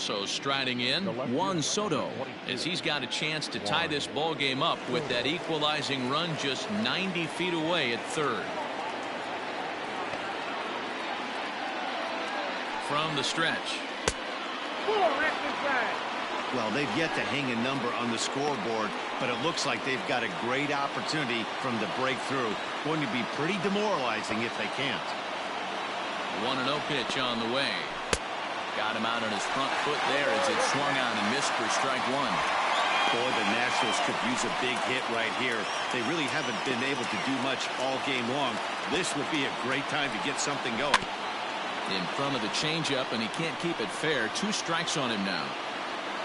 Also striding in, Juan Soto, as he's got a chance to tie this ball game up with that equalizing run just 90 feet away at third. From the stretch. Well, they've yet to hang a number on the scoreboard, but it looks like they've got a great opportunity from the breakthrough. Going to be pretty demoralizing if they can't. 1-0 pitch on the way. Got him out on his front foot there as it swung on and missed for strike one. Boy, the Nationals could use a big hit right here. They really haven't been able to do much all game long. This would be a great time to get something going. In front of the changeup, and he can't keep it fair. 2 strikes on him now.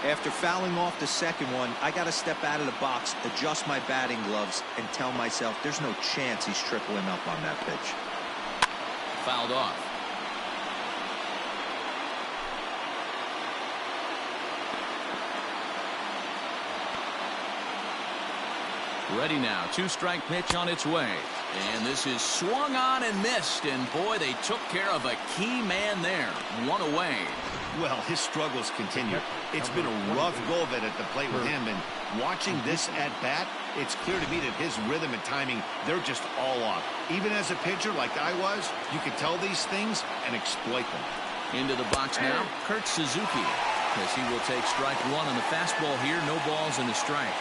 After fouling off the second one, I got to step out of the box, adjust my batting gloves, and tell myself there's no chance he's tripling up on that pitch. Fouled off. Ready now. 2-strike pitch on its way. And this is swung on and missed. And boy, they took care of a key man there. 1 away. Well, his struggles continue. It's been a rough go of it at the plate with him, and watching this at bat, it's clear to me that his rhythm and timing, they're just all off. Even as a pitcher like I was, you could tell these things and exploit them. Into the box now, Kurt Suzuki, as he will take strike one on the fastball here. No balls and a strike.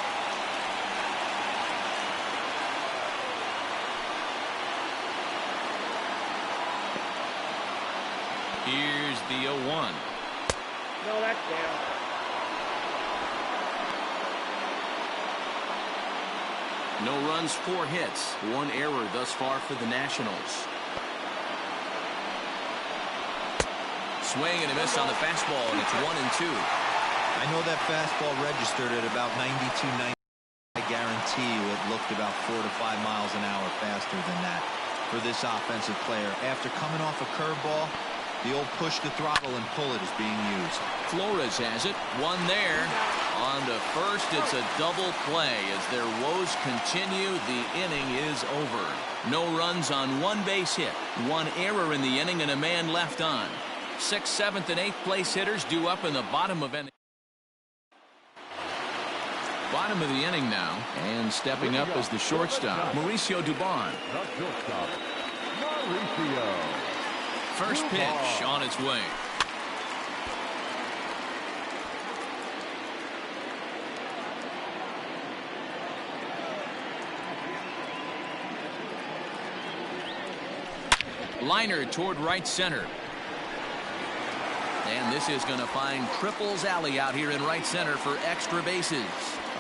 Here's the 0-1. No, that's down. No runs, 4 hits, 1 error thus far for the Nationals. Swing and a miss on the fastball, and it's 1-2. I know that fastball registered at about 92-90. I guarantee you it looked about 4 to 5 miles an hour faster than that for this offensive player. After coming off a curveball, the old push the throttle and pull it is being used. Flores has it. 1 there. On to first, it's a double play. As their woes continue, the inning is over. No runs on 1 base hit. 1 error in the inning and a man left on. 6th, 7th, and 8th place hitters due up in the bottom of inning. Bottom of the inning now. And stepping up as the shortstop, Mauricio Dubon. First pitch on its way. Liner toward right center. And this is going to find Triple's alley out here in right center for extra bases.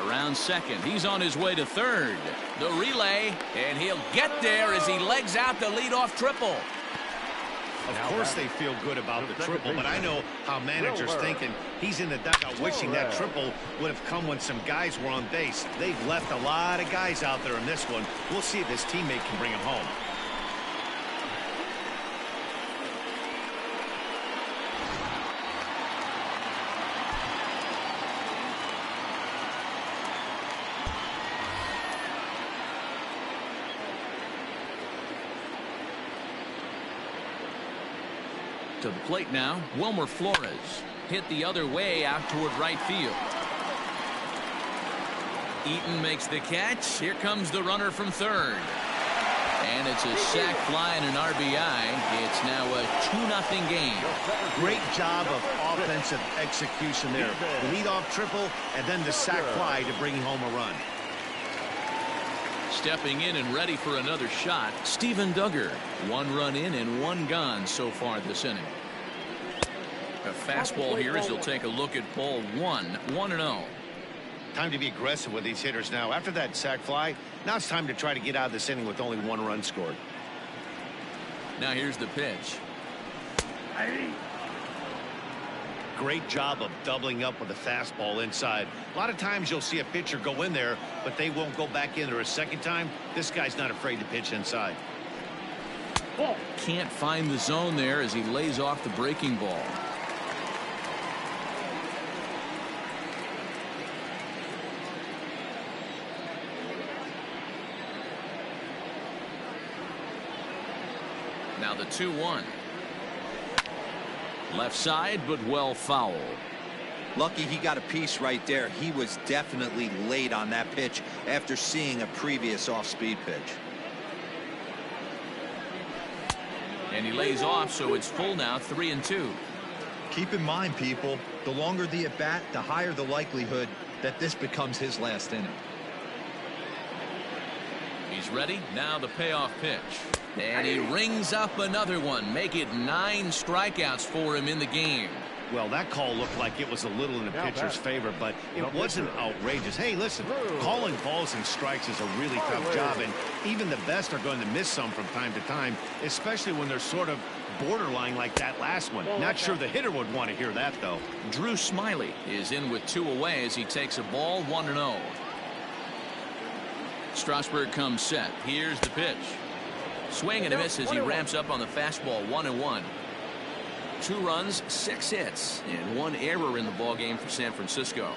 Around second, he's on his way to third. The relay, and he'll get there as he legs out the leadoff triple. Of course they feel good about the triple, but I know how managers thinking. He's in the dugout wishing that triple would have come when some guys were on base. They've left a lot of guys out there in this one. We'll see if his teammate can bring him home. To the plate now, Wilmer Flores. Hit the other way out toward right field. Eaton makes the catch. Here comes the runner from third. And it's a sac fly and an RBI. It's now a 2-0 game. Great job of offensive execution there. The leadoff triple and then the sac fly to bring home a run. Stepping in and ready for another shot, Steven Duggar. 1 run in and 1 gone so far this inning. A fastball here as he'll take a look at ball 1. 1-0. Time to be aggressive with these hitters now. After that sac fly, now it's time to try to get out of this inning with only 1 run scored. Now here's the pitch. Great job of doubling up with a fastball inside. A lot of times you'll see a pitcher go in there, but they won't go back in there a second time. This guy's not afraid to pitch inside. Can't find the zone there as he lays off the breaking ball. Now the 2-1. Left side, but well foul. Lucky he got a piece right there. He was definitely late on that pitch after seeing a previous off-speed pitch. And he lays off, so it's full now, 3-2. Keep in mind, people, the longer the at-bat, the higher the likelihood that this becomes his last inning. He's ready. Now the payoff pitch. And he rings up another one. Make it 9 strikeouts for him in the game. Well, that call looked like it was a little in the pitcher's favor, but it wasn't outrageous. Hey, listen, calling balls and strikes is a really tough job, and even the best are going to miss some from time to time, especially when they're sort of borderline like that last one. Not sure the hitter would want to hear that, though. Drew Smiley is in with 2 away as he takes a ball, 1-0. Strasburg comes set. Here's the pitch. Swing and a miss as he ramps up on the fastball, 1-1. 2 runs, 6 hits, and 1 error in the ballgame for San Francisco.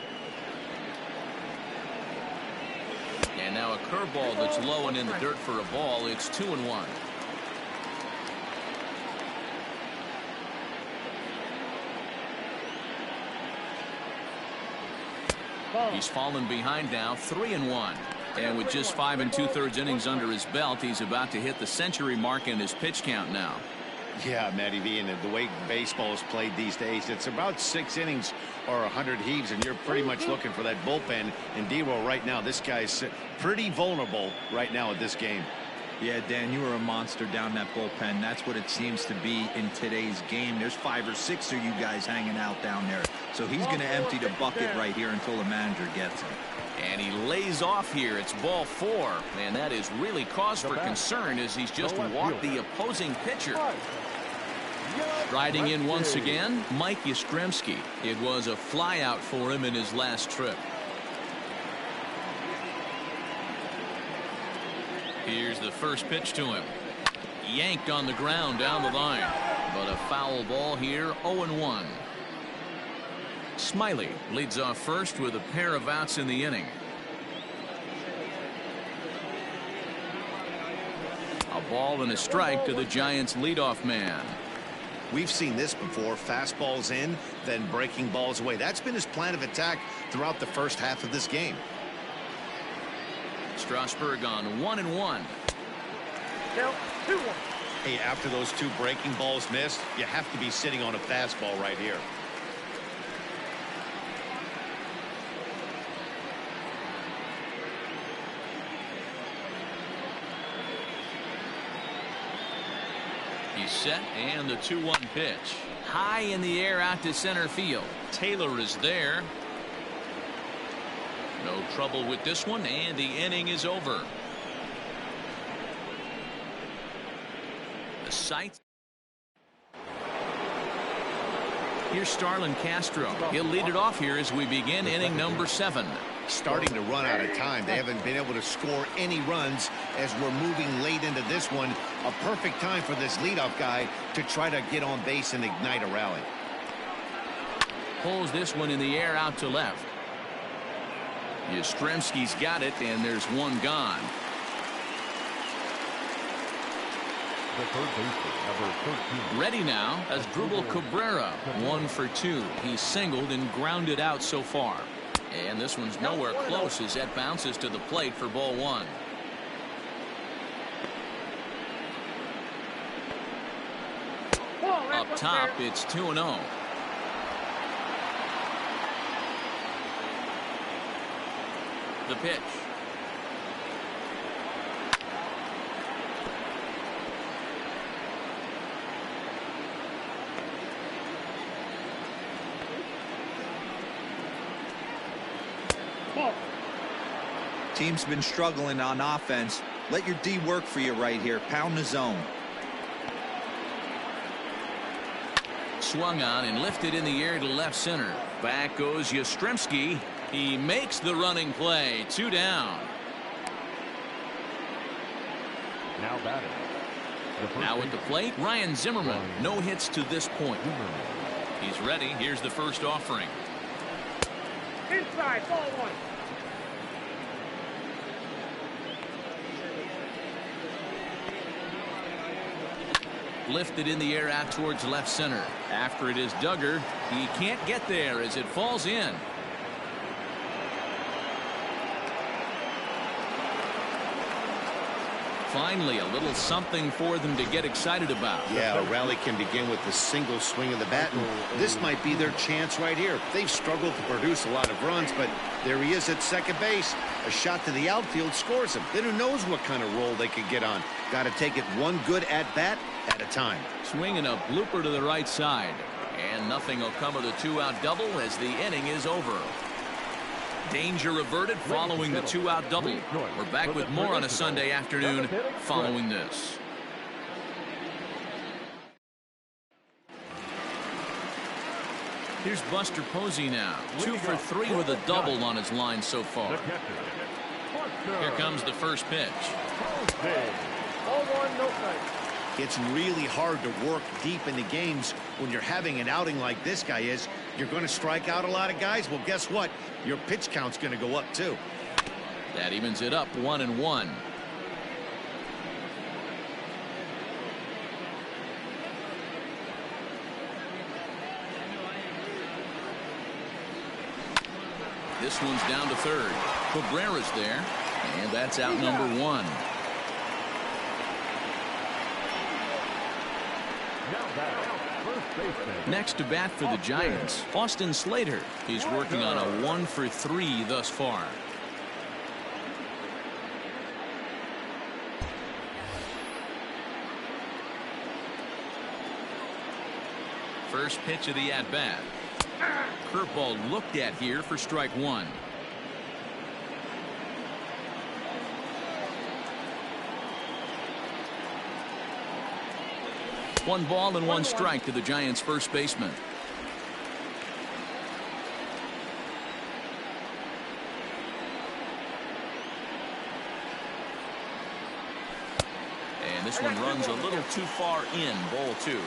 And now a curveball that's low and in the dirt for a ball. It's 2-1. He's fallen behind now, 3-1. And with just 5 2/3 innings under his belt, he's about to hit the century mark in his pitch count now. Yeah, Matty V, and the way baseball is played these days, it's about 6 innings or 100 heaves, and you're pretty much looking for that bullpen. And D-Roll right now, this guy's pretty vulnerable right now at this game. Yeah, Dan, you were a monster down that bullpen. That's what it seems to be in today's game. There's 5 or 6 of you guys hanging out down there. So he's going to empty the bucket right here until the manager gets him. And he lays off here. It's ball 4. And that is really cause for concern as he's just walked the opposing pitcher. Riding in once again, Mike Yastrzemski. It was a flyout for him in his last trip. Here's the first pitch to him. Yanked on the ground down the line. But a foul ball here, 0-1. Smiley leads off first with a pair of outs in the inning. A ball and a strike to the Giants' leadoff man. We've seen this before. Fastballs in, then breaking balls away. That's been his plan of attack throughout the first half of this game. Strasburg on 1-1. Now, 2-1. Hey, after those 2 breaking balls missed, you have to be sitting on a fastball right here. He's set, and the 2-1 pitch. High in the air out to center field. Taylor is there. No trouble with this one, and the inning is over. The sight. Here's Starlin Castro. He'll lead it off here as we begin inning number 7. Starting to run out of time. They haven't been able to score any runs as we're moving late into this one. A perfect time for this leadoff guy to try to get on base and ignite a rally. Pulls this one in the air out to left. Yastrzemski's got it, and there's 1 gone. The third baseman, number 13. Ready now as Drupal Cabrera, 1 for 2. He's singled and grounded out so far. And this one's nowhere close as that bounces to the plate for ball 1. Up top, it's 2-0. The pitch. Team's been struggling on offense. Let your D work for you right here. Pound the zone. Swung on and lifted in the air to left center. Back goes Yastrzemski. He makes the running play. 2 down. Now batting. Now at the plate, Ryan Zimmerman. No hits to this point. He's ready. Here's the first offering. Inside, ball 1. Lifted in the air out towards left center. After it is Duggar. He can't get there as it falls in. Finally, a little something for them to get excited about. Yeah, a rally can begin with a single swing of the bat, and this might be their chance right here. They've struggled to produce a lot of runs, but there he is at second base. A shot to the outfield scores him. Then who knows what kind of roll they could get on. Got to take it one good at-bat at a time. Swinging a blooper to the right side. And nothing will come of the two-out double as the inning is over. Danger averted following the two-out double. We're back with more on a Sunday afternoon following this. Here's Buster Posey now. 2 for 3 with a double on his line so far. Here comes the first pitch. Ball one, no strike. It's really hard to work deep into games when you're having an outing like this guy is. You're going to strike out a lot of guys. Well, guess what? Your pitch count's going to go up, too. That evens it up 1-1. This one's down to third. Cabrera's there, and that's out number 1. Next to bat for the Giants, Austin Slater. He's working on a 1 for 3 thus far. First pitch of the at-bat. Curveball looked at here for strike 1. One ball and one strike to the Giants' first baseman. And this one runs a little too far in. Ball 2.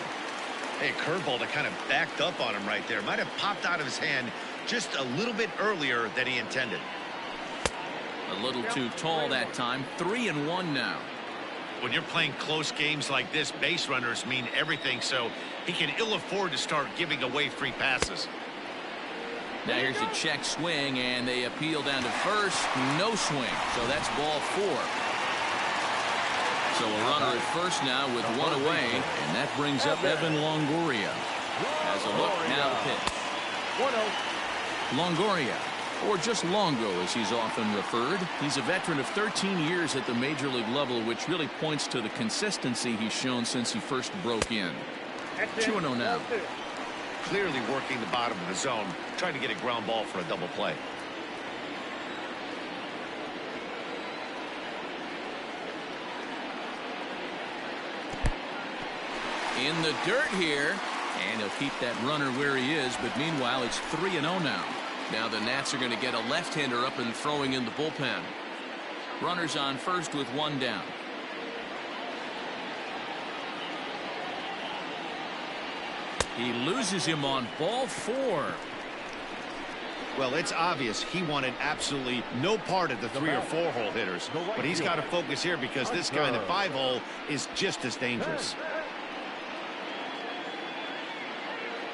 Hey, curveball that kind of backed up on him right there. Might have popped out of his hand just a little bit earlier than he intended. A little too tall that time. 3-1 now. When you're playing close games like this, base runners mean everything, so he can ill afford to start giving away free passes. Now here's a check swing, and they appeal down to first. No swing, so that's ball 4. So a runner at first now with 1 away, and that brings up Evan Longoria. Has a look, now the pitch. 1-0. Longoria, or just Longo as he's often referred. He's a veteran of 13 years at the major league level, which really points to the consistency he's shown since he first broke in. 2-0 now. Clearly working the bottom of the zone, trying to get a ground ball for a double play. In the dirt here, and he'll keep that runner where he is, but meanwhile it's 3-0 now. Now the Nats are going to get a left-hander up and throwing in the bullpen. Runners on first with 1 down. He loses him on ball 4. Well, it's obvious he wanted absolutely no part of the 3 or 4 hole hitters, but he's got to focus here because this guy in the 5 hole is just as dangerous.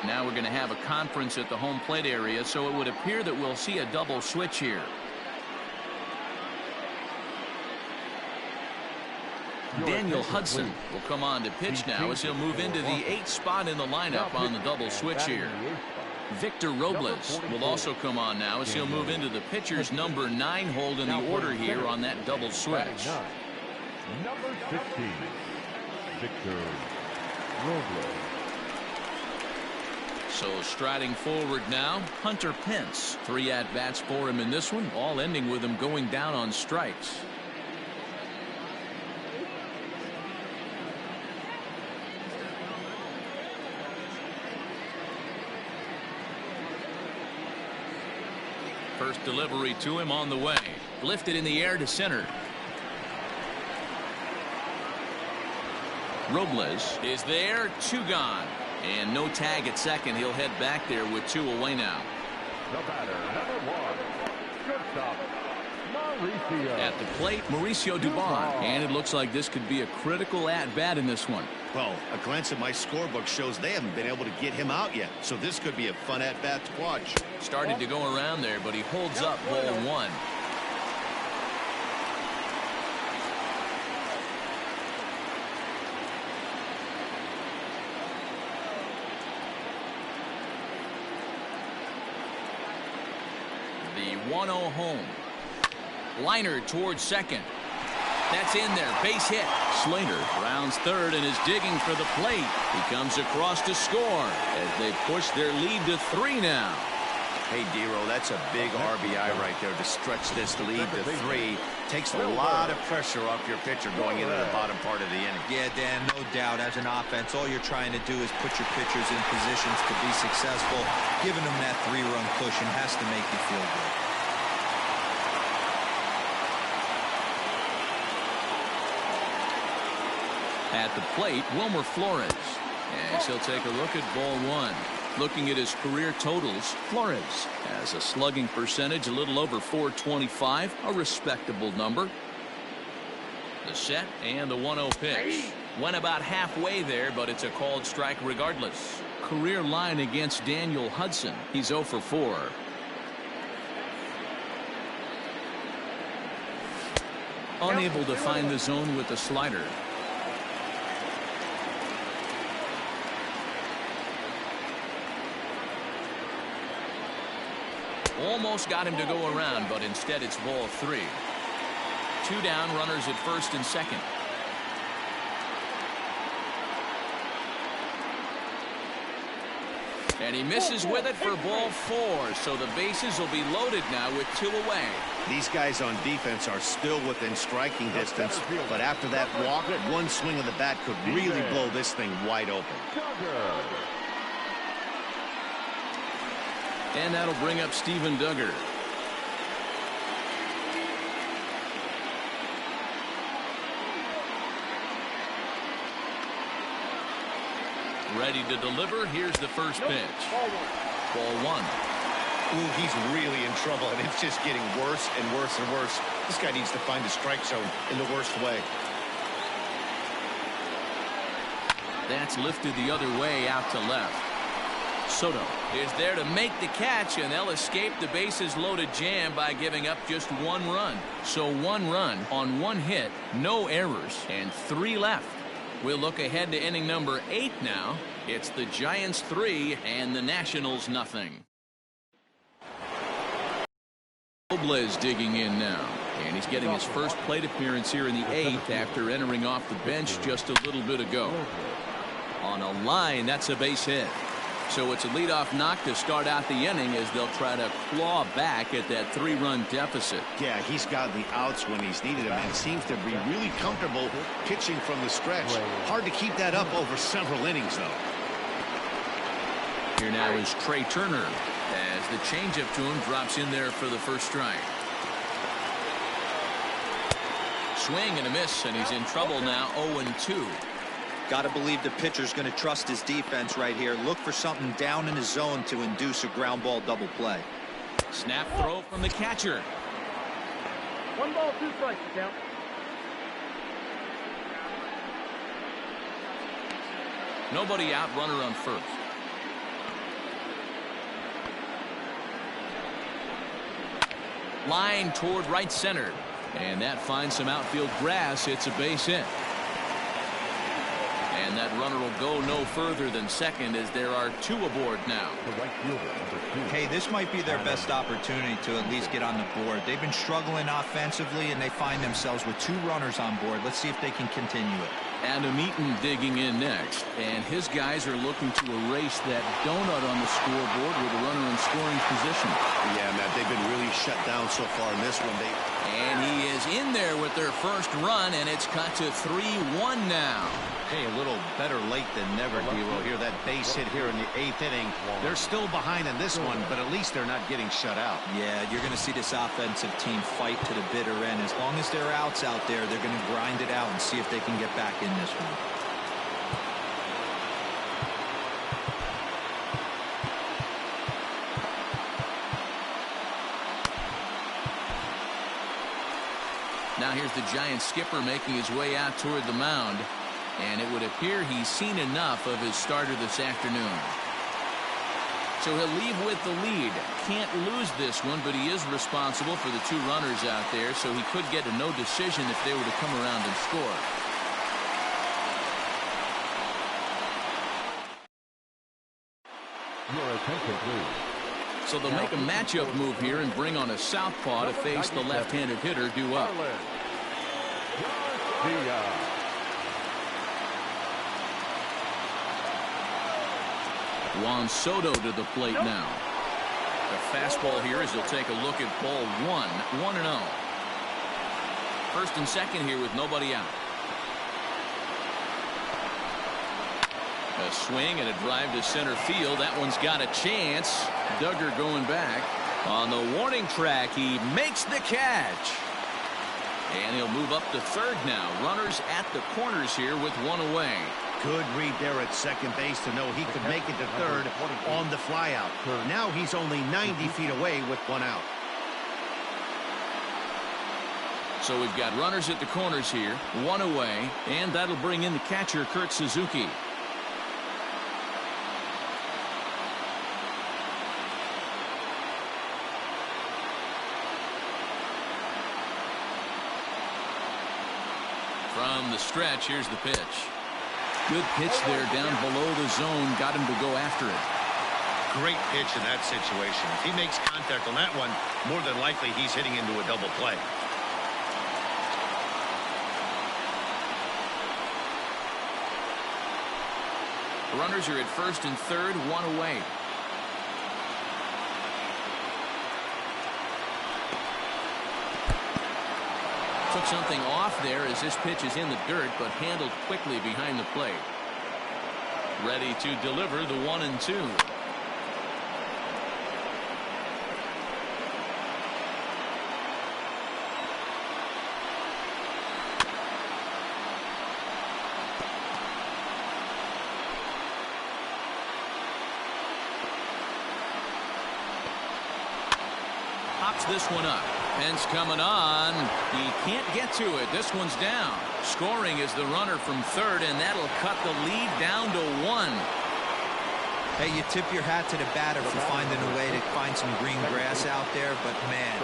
Now we're going to have a conference at the home plate area, so it would appear that we'll see a double switch here. Daniel Hudson will come on to pitch now as he'll move into the 8th spot in the lineup on the double switch here. Victor Robles will also come on now as he'll move into the pitcher's number 9 hold in the order here on that double switch. Number 16, Victor Robles. So striding forward now, Hunter Pence. 3 at-bats for him in this one, all ending with him going down on strikes. First delivery to him on the way. Lifted in the air to center. Robles is there, 2 gone. And no tag at second. He'll head back there with 2 away now. The batter, number 1, shortstop, Mauricio. At the plate, Mauricio Dubon. And it looks like this could be a critical at-bat in this one. Well, a glance at my scorebook shows they haven't been able to get him out yet. So this could be a fun at-bat to watch. Started to go around there, but he holds up ball one. The 1-0 home. Liner towards second. That's in there. Base hit. Slater rounds third and is digging for the plate. He comes across to score as they push their lead to 3 now. Hey, Dero, that's a big RBI right there to stretch this lead to 3. Takes a lot of pressure off your pitcher going into the bottom part of the inning. Yeah, Dan, no doubt. As an offense, all you're trying to do is put your pitchers in positions to be successful. Giving them that 3-run cushion has to make you feel good. At the plate, Wilmer Flores. As he'll take a look at ball one. Looking at his career totals, Flores has a slugging percentage a little over .425, a respectable number. The set and the 1-0 pitch. Went about halfway there, but it's a called strike regardless. Career line against Daniel Hudson. He's 0 for 4. Unable to find the zone with the slider. Almost got him to go around, but instead it's ball 3. 2 down, runners at first and second. And he misses with it for ball 4, so the bases will be loaded now with 2 away. These guys on defense are still within striking distance, but after that walk, one swing of the bat could really blow this thing wide open. And that'll bring up Steven Duggar. Ready to deliver. Here's the first pitch. Ball 1. Ooh, he's really in trouble, and it's just getting worse and worse and worse. This guy needs to find a strike zone in the worst way. That's lifted the other way out to left. Soto is there to make the catch, and they'll escape the bases loaded jam by giving up just 1 run. So 1 run on 1 hit, no errors, and 3 left. We'll look ahead to inning number 8 now. It's the Giants 3 and the Nationals nothing. Robles digging in now, and he's getting his first plate appearance here in the 8th after entering off the bench just a little bit ago. On a line, that's a base hit. So it's a leadoff knock to start out the inning as they'll try to claw back at that 3-run deficit. Yeah, he's gotten the outs when he's needed them and seems to be really comfortable pitching from the stretch. Hard to keep that up over several innings, though. Here now is Trey Turner as the changeup to him drops in there for the first strike. Swing and a miss, and he's in trouble now. 0-2. Got to believe the pitcher's going to trust his defense right here. Look for something down in his zone to induce a ground ball double play. Snap throw from the catcher. 1 ball, 2 strikes, count. Nobody out, runner on first. Line toward right center, and that finds some outfield grass. It's a base hit. And that runner will go no further than second as there are 2 aboard now. Hey, this might be their best opportunity to at least get on the board. They've been struggling offensively, and they find themselves with 2 runners on board. Let's see if they can continue it. Adam Eaton digging in next, and his guys are looking to erase that donut on the scoreboard with a runner in scoring position. Yeah, Matt, they've been really shut down so far in this one. And he is in there with their first run, and it's cut to 3-1 now. Hey, a little better late than never, D-Roll. Here, that base hit here in the 8th inning. They're still behind in this one, but at least they're not getting shut out. Yeah, you're going to see this offensive team fight to the bitter end. As long as there are outs out there, they're going to grind it out and see if they can get back in this one. Now here's the Giants skipper making his way out toward the mound. And it would appear he's seen enough of his starter this afternoon. So he'll leave with the lead. Can't lose this one, but he is responsible for the 2 runners out there, so he could get a no decision if they were to come around and score. Your attention, please. So they'll make a matchup move here and bring on a southpaw to face the left-handed hitter due up. Juan Soto to the plate now. The fastball here as he'll take a look at ball 1, 1-0. First and second here with nobody out. A swing and a drive to center field. That one's got a chance. Duggar going back. On the warning track, he makes the catch. And he'll move up to third now. Runners at the corners here with 1 away. Good read there at second base to know he could make it to third on the flyout. Now he's only 90 feet away with 1 out. So we've got runners at the corners here, 1 away, and that'll bring in the catcher, Kurt Suzuki. From the stretch, here's the pitch. Good pitch there down below the zone. Got him to go after it. Great pitch in that situation. If he makes contact on that one, more than likely he's hitting into a double play. Runners are at first and third, 1 away. Took something off there as this pitch is in the dirt, but handled quickly behind the plate. Ready to deliver the 1-2. Pops this one up. Pence coming on. He can't get to it. This one's down. Scoring is the runner from third, and that'll cut the lead down to 1. Hey, you tip your hat to the batter for finding a way to find some green grass out there, but man,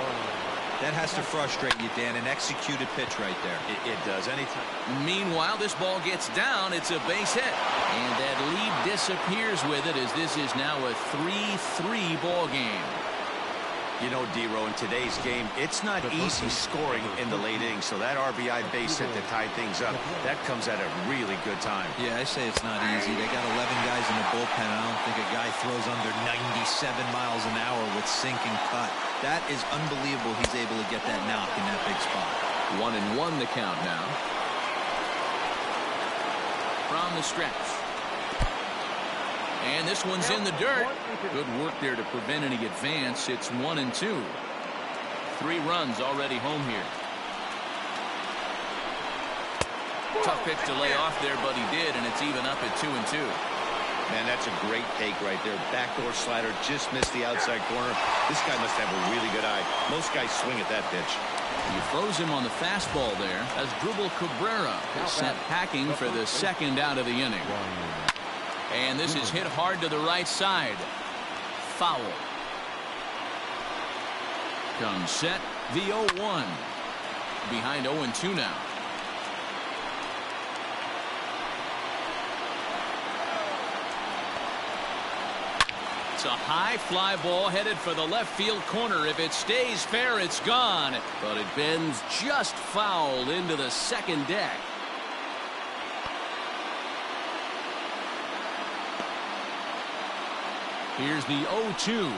that has to frustrate you, Dan. An executed pitch right there. It does. Anytime. Meanwhile, this ball gets down. It's a base hit. And that lead disappears with it as this is now a 3-3 ball game. You know, D-Row, in today's game, it's not easy scoring in the late innings, so that RBI base hit to tie things up, that comes at a really good time. Yeah, I say it's not easy. They got 11 guys in the bullpen. I don't think a guy throws under 97 miles an hour with sink and cut. That is unbelievable he's able to get that knock in that big spot. 1-1 the count now. From the stretch. And this one's in the dirt. Good work there to prevent any advance. It's 1-2. 3 runs already home here. Tough pitch to lay off there, but he did, and it's even up at 2-2. Man, that's a great take right there. Backdoor slider, just missed the outside corner. This guy must have a really good eye. Most guys swing at that pitch. You froze him on the fastball there as Drupal Cabrera is sent packing for the second out of the inning. And this is hit hard to the right side. Foul. Comes set, the 0-1. Behind 0-2 now. It's a high fly ball headed for the left field corner. If it stays fair, it's gone. But it bends just foul into the second deck. Here's the 0-2.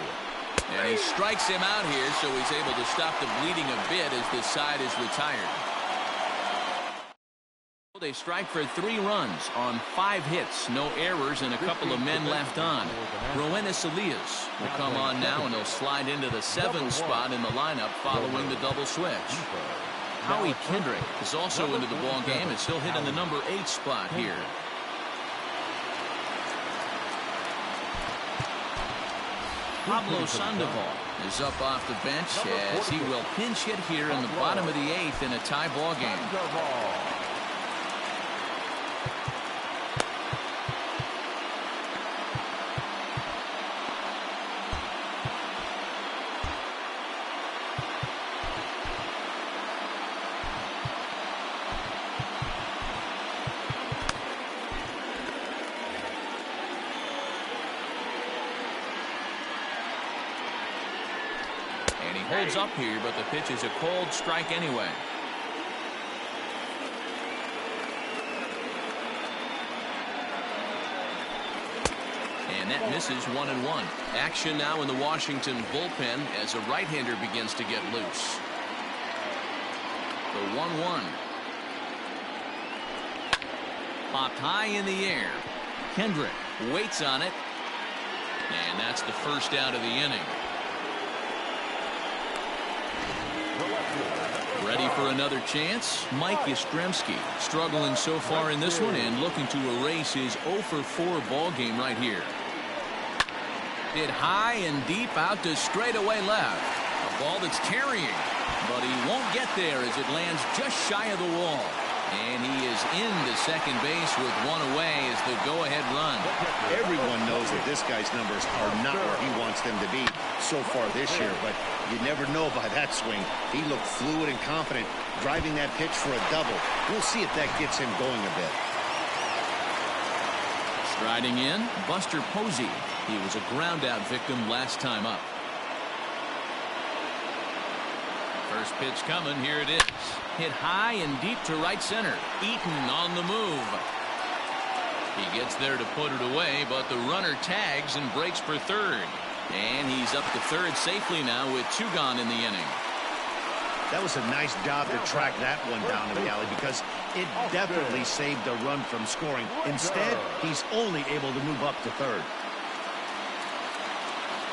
And he strikes him out here, so he's able to stop the bleeding a bit as this side is retired. They strike for 3 runs on 5 hits, no errors, and a couple of men left on. Roenis Elias will come on now, and he'll slide into the 7th spot in the lineup following the double switch. Howie Kendrick is also into the ball game as he'll hit in the number 8 spot here. Pablo Sandoval is up off the bench as he will pinch hit here in the bottom of the 8th in a tie ball game. Holds up here, but the pitch is a cold strike anyway. And that misses 1-1. Action now in the Washington bullpen as a right-hander begins to get loose. The 1-1. Popped high in the air. Kendrick waits on it. And that's the first out of the inning. Ready for another chance? Mike Yastrzemski struggling so far in this one and looking to erase his 0-for-4 ball game right here. Hit high and deep out to straightaway left. A ball that's carrying, but he won't get there as it lands just shy of the wall. And he is into second base with one away as the go-ahead run. Everyone knows that this guy's numbers are not where he wants them to be so far this year, but you never know by that swing. He looked fluid and confident, driving that pitch for a double. We'll see if that gets him going a bit. Striding in, Buster Posey. He was a ground-out victim last time up. First pitch coming. Here it is. Hit high and deep to right center. Eaton on the move. He gets there to put it away, but the runner tags and breaks for third. And he's up to third safely now with 2 gone in the inning. That was a nice job to track that one down in the alley because it definitely saved the run from scoring. Instead, he's only able to move up to third.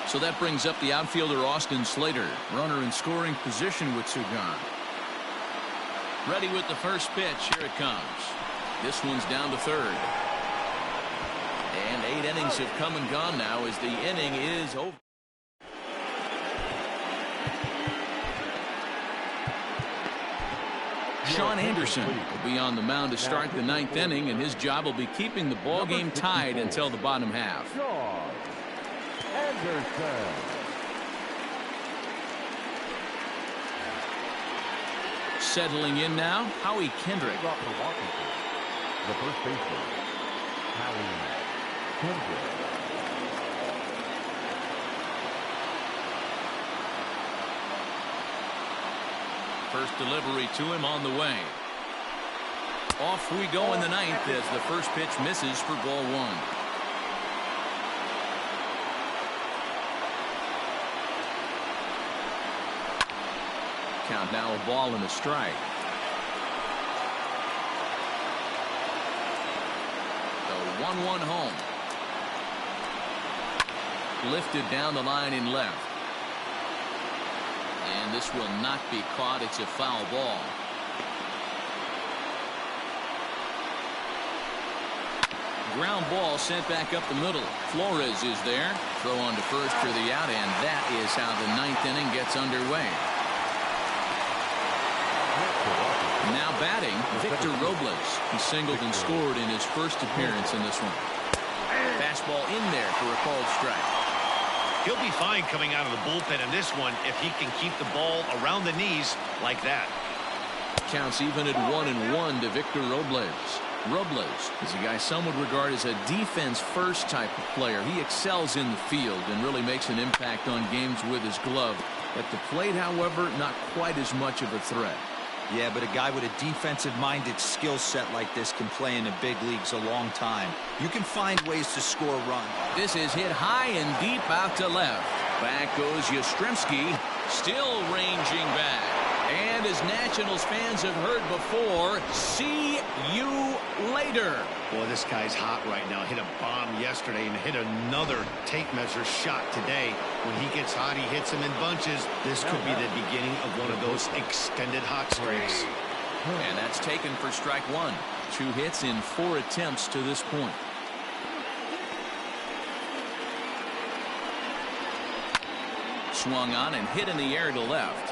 So that brings up the outfielder Austin Slater, runner in scoring position with 2 gone. Ready with the first pitch. Here it comes. This one's down to third. And 8 innings have come and gone now as the inning is over. Sean Anderson will be on the mound to start the 9th inning, and his job will be keeping the ball game tied until the bottom half. Settling in now, Howie Kendrick. The first baseman, Howie Kendrick. First delivery to him on the way. Off we go in the 9th as the first pitch misses for ball 1. Count now a ball and a strike. The 1-1 home. Lifted down the line in left. And this will not be caught. It's a foul ball. Ground ball sent back up the middle. Flores is there. Throw on to first for the out, and that is how the 9th inning gets underway. Now batting, Victor Robles. He singled and scored in his first appearance in this one. Fastball in there for a called strike. He'll be fine coming out of the bullpen in this one if he can keep the ball around the knees like that. Counts even at 1-1 to Victor Robles. Robles is a guy some would regard as a defense-first type of player. He excels in the field and really makes an impact on games with his glove. At the plate, however, not quite as much of a threat. Yeah, but a guy with a defensive-minded skill set like this can play in the big leagues a long time. You can find ways to score a run. This is hit high and deep out to left. Back goes Yastrzemski, still ranging back. And as Nationals fans have heard before, see you later. Boy, this guy's hot right now. Hit a bomb yesterday and hit another tape measure shot today. When he gets hot, he hits them in bunches. This could be the beginning of one of those extended hot streaks. And that's taken for strike 1. 2 hits in 4 attempts to this point. Swung on and hit in the air to left.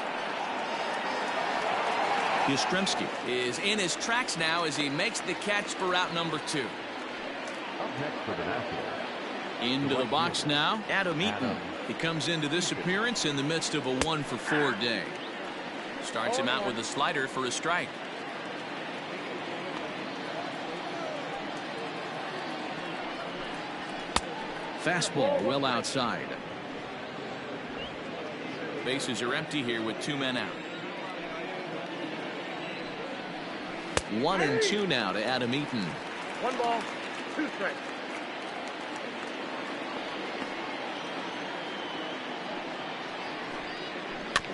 Yastrzemski is in his tracks now as he makes the catch for out number 2. Up next for the Nationals. Into the box now, Adam Eaton. He comes into this appearance in the midst of a 1-for-4 day. Starts him out with a slider for a strike. Fastball well outside. Bases are empty here with 2 men out. 1-2 now to Adam Eaton. 1 ball, 2 strikes.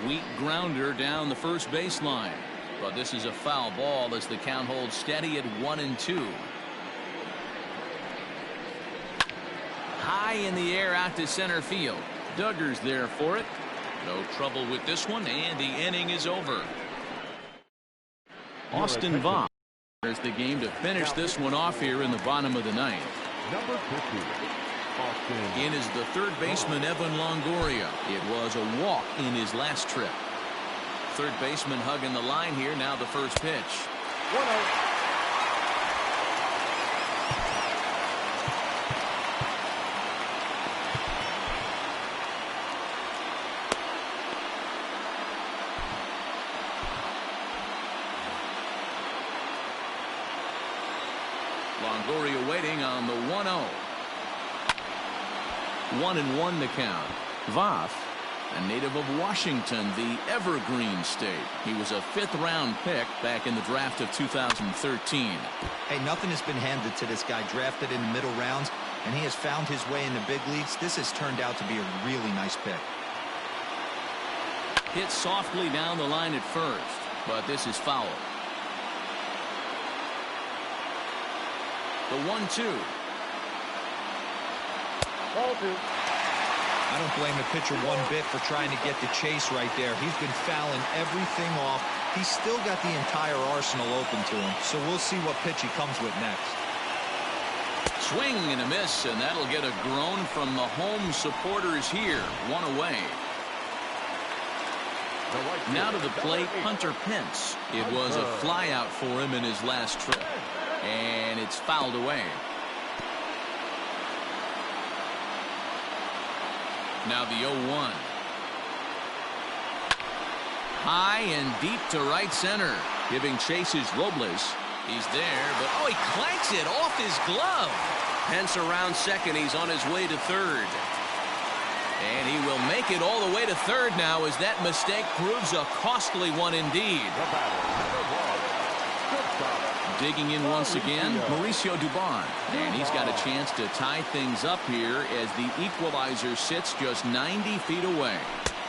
Weak grounder down the first baseline, but this is a foul ball as the count holds steady at 1-2. High in the air out to center field. Duggar's there for it. No trouble with this one, and the inning is over. Austin Voth enters the game to finish this one off here in the bottom of the 9th. Number 50. Austin. In is the third baseman Evan Longoria. It was a walk in his last trip. Third baseman hugging the line here. Now the first pitch. 1-0. Longoria waiting on the 1-0. 1-1 to count. Voth, a native of Washington, the Evergreen State. He was a 5th-round pick back in the draft of 2013. Hey, nothing has been handed to this guy. Drafted in the middle rounds, and he has found his way in the big leagues. This has turned out to be a really nice pick. Hit softly down the line at first, but this is foul. The 1-2. Ball 2. I don't blame the pitcher one bit for trying to get the chase right there. He's been fouling everything off. He's still got the entire arsenal open to him, so we'll see what pitch he comes with next. Swing and a miss, and that'll get a groan from the home supporters here. 1 away. Now to the plate, Hunter Pence. It was a flyout for him in his last trip, and it's fouled away. Now the 0-1. High and deep to right center. Giving chase is Robles. He's there, but oh, he clanks it off his glove. Pence around second. He's on his way to third. And he will make it all the way to third now as that mistake proves a costly one indeed. Digging in once again, Mauricio Dubon. And he's got a chance to tie things up here as the equalizer sits just 90 feet away.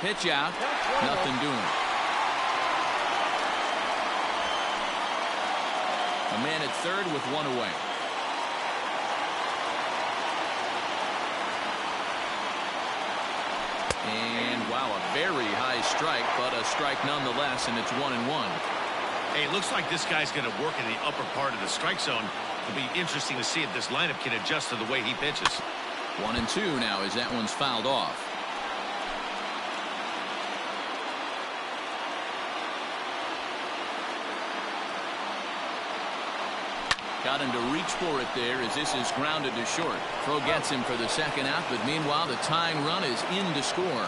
Pitch out. Nothing doing. A man at third with 1 away. And wow, a very high strike, but a strike nonetheless, and it's 1-1. Hey, it looks like this guy's going to work in the upper part of the strike zone. It'll be interesting to see if this lineup can adjust to the way he pitches. 1-2 now as that one's fouled off. Got him to reach for it there as this is grounded to short. Throw gets him for the second out, but meanwhile the tying run is in to score.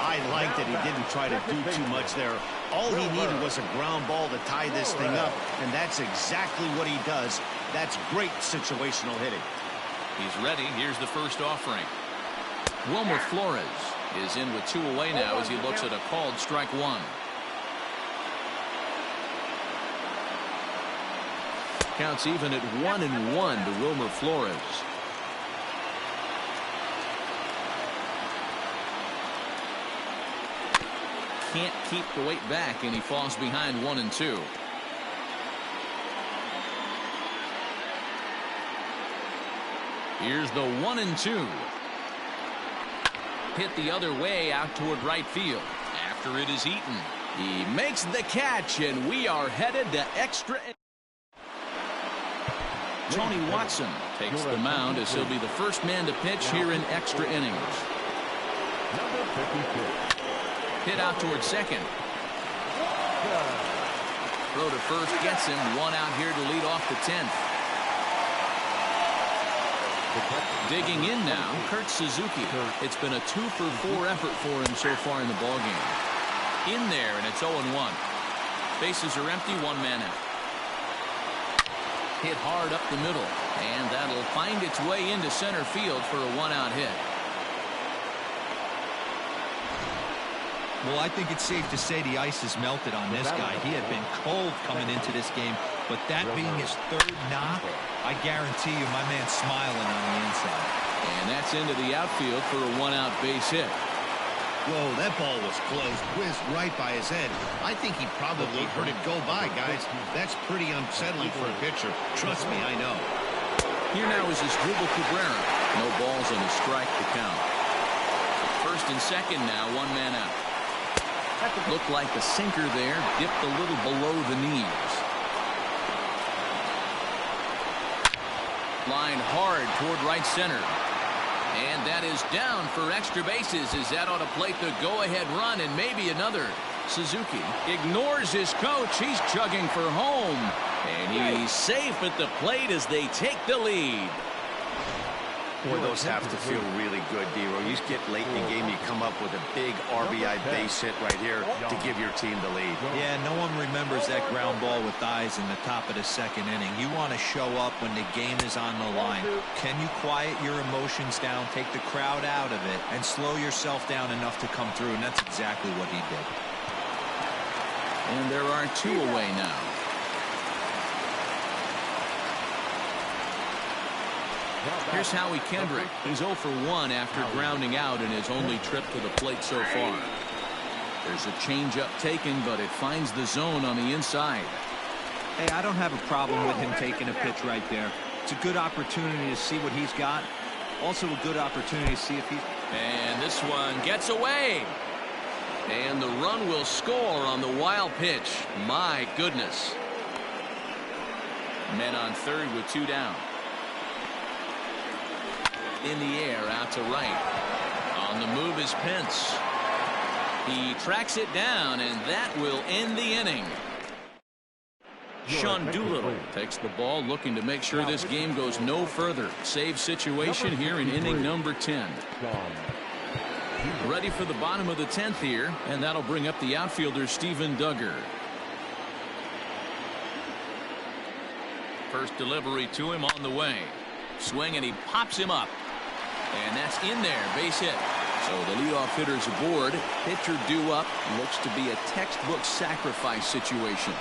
I like that he didn't try to do too much there. All he needed was a ground ball to tie this thing up, and that's exactly what he does. That's great situational hitting. He's ready. Here's the first offering. Wilmer Flores is in with 2 away now as he looks at a called strike 1. Counts even at 1-1 to Wilmer Flores. Can't keep the weight back, and he falls behind 1-2. Here's the 1-2. Hit the other way out toward right field. After it is Eaton. He makes the catch, and we are headed to extra. Tony Watson takes the mound as he'll be the first man to pitch here in extra innings. Number 56. Hit out towards second. Throw to first gets him. One out here to lead off the 10th. Digging in now, Kurt Suzuki. It's been a 2-for-4 effort for him so far in the ballgame. In there, and it's 0-1. Bases are empty, one man out. Hit hard up the middle, and that'll find its way into center field for a one-out hit. Well, I think it's safe to say the ice has melted on this guy. He had been cold coming into this game, but that being his third knock, I guarantee you my man's smiling on the inside. And that's into the outfield for a one-out base hit. Whoa, that ball was close, whizzed right by his head. I think he probably heard it go by, guys. That's pretty unsettling for a pitcher. Trust me, I know. Here now is his Dribble Cabrera. No balls and a strike to count. First and second now, one man out. Looked like a sinker there, dipped a little below the knees. Line hard toward right center. And that is down for extra bases as that ought to plate the go-ahead run and maybe another. Suzuki ignores his coach. He's chugging for home. And he's safe at the plate as they take the lead. Boy, those have to feel really good, Dero. You get late in the game, you come up with a big RBI base hit right here to give your team the lead. Yeah, no one remembers that ground ball with eyes in the top of the second inning. You want to show up when the game is on the line. Can you quiet your emotions down, take the crowd out of it, and slow yourself down enough to come through? And that's exactly what he did. And there are two away now. Here's Howie Kendrick. He's 0 for 1 after grounding out in his only trip to the plate so far. There's a changeup taken, but it finds the zone on the inside. Hey, I don't have a problem with him taking a pitch right there. It's a good opportunity to see what he's got. Also a good opportunity to see if he's... And this one gets away. And the run will score on the wild pitch. My goodness. Men on third with two down. In the air, out to right. On the move is Pence. He tracks it down, and that will end the inning. Sean Doolittle takes the ball, looking to make sure this game goes no further. Save situation here in inning number 10. Ready for the bottom of the 10th here, and that'll bring up the outfielder Steven Duggar. First delivery to him on the way. Swing, and he pops him up. And that's in there, base hit. So the leadoff hitter's aboard. Pitcher due up. Looks to be a textbook sacrifice situation.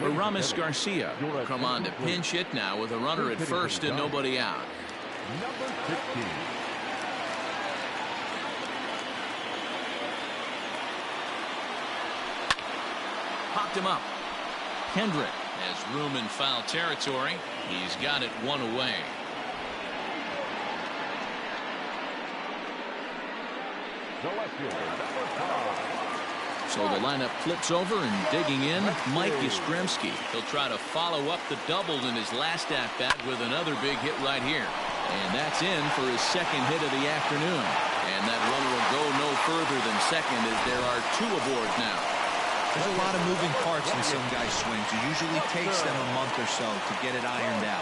Aramis Garcia come on to pinch hit now with a runner at first and nobody out. Number 16. Popped him up. Kendrick has room in foul territory. He's got it one away. The left fielder, number 5. So the lineup flips over, and digging in, Mike Yastrzemski. He'll try to follow up the double in his last at-bat with another big hit right here. And that's in for his second hit of the afternoon. And that runner will go no further than second as there are two aboard now. There's a lot of moving parts in some guys' swings. It usually takes them a month or so to get it ironed out.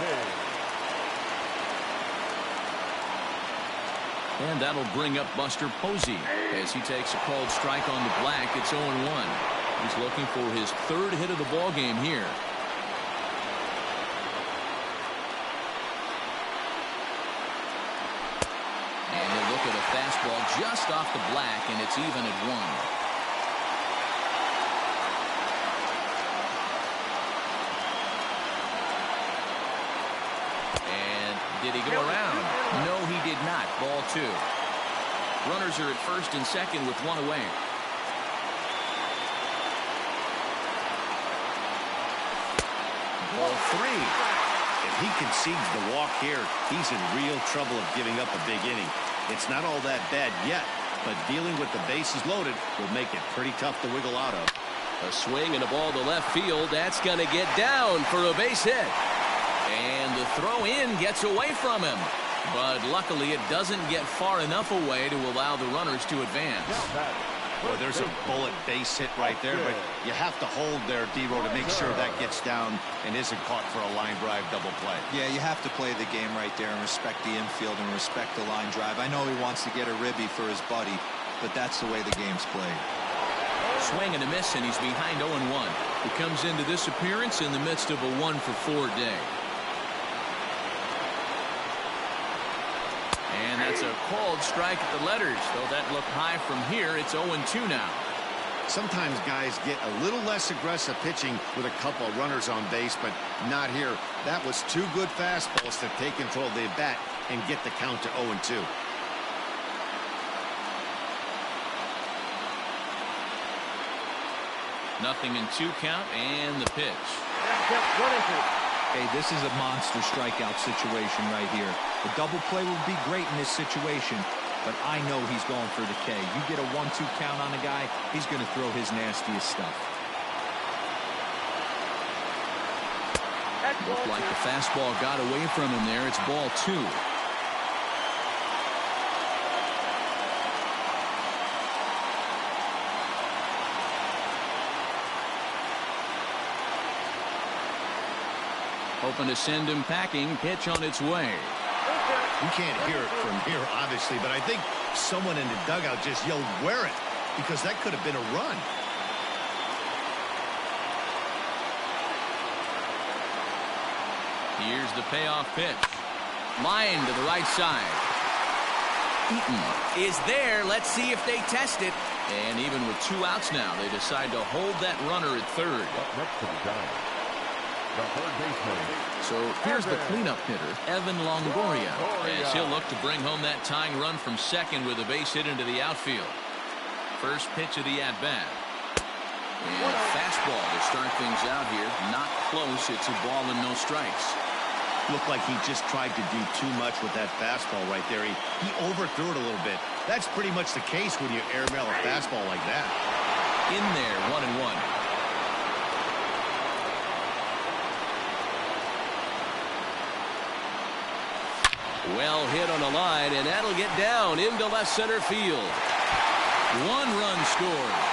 And that'll bring up Buster Posey as he takes a called strike on the black. It's 0-1. He's looking for his third hit of the ball game here. And he'll look at a fastball just off the black, and it's even at 1. Did he go around? No, he did not. Ball 2. Runners are at first and second with one away. Ball 3. If he concedes the walk here, he's in real trouble of giving up a big inning. It's not all that bad yet, but dealing with the bases loaded will make it pretty tough to wiggle out of. A swing and a ball to left field. That's going to get down for a base hit. And the throw in gets away from him. But luckily it doesn't get far enough away to allow the runners to advance. Boy, there's a bullet base hit right there, but you have to hold there, D-Row, to make sure that gets down and isn't caught for a line drive double play. Yeah, you have to play the game right there and respect the infield and respect the line drive. I know he wants to get a ribby for his buddy, but that's the way the game's played. Swing and a miss, and he's behind 0-1. He comes into this appearance in the midst of a 1-for-4 day. And that's a called strike at the letters. Though that looked high from here, it's 0-2 now. Sometimes guys get a little less aggressive pitching with a couple of runners on base, but not here. That was two good fastballs to take control of the bat and get the count to 0-2. Nothing in 2 count, and the pitch. Hey, this is a monster strikeout situation right here. The double play will be great in this situation, but I know he's going for the K. You get a 1-2 count on a guy, he's going to throw his nastiest stuff. Looked like the fastball got away from him there. It's ball 2. Hoping to send him packing. Pitch on its way. You can't hear it from here, obviously, but I think someone in the dugout just yelled, "Wear it," because that could have been a run. Here's the payoff pitch. Line to the right side. Eaton is there. Let's see if they test it. And even with 2 outs now, they decide to hold that runner at third. Next to the diamond, the third baseman. So here's the cleanup hitter, Evan Longoria, as he'll look to bring home that tying run from second with a base hit into the outfield. First pitch of the at-bat. And fastball to start things out here. Not close. It's a ball and no strikes. Looked like he just tried to do too much with that fastball right there. He overthrew it a little bit. That's pretty much the case when you airmail a fastball like that. In there, 1-1. Well hit on the line, and that'll get down into left center field. 1 run scores.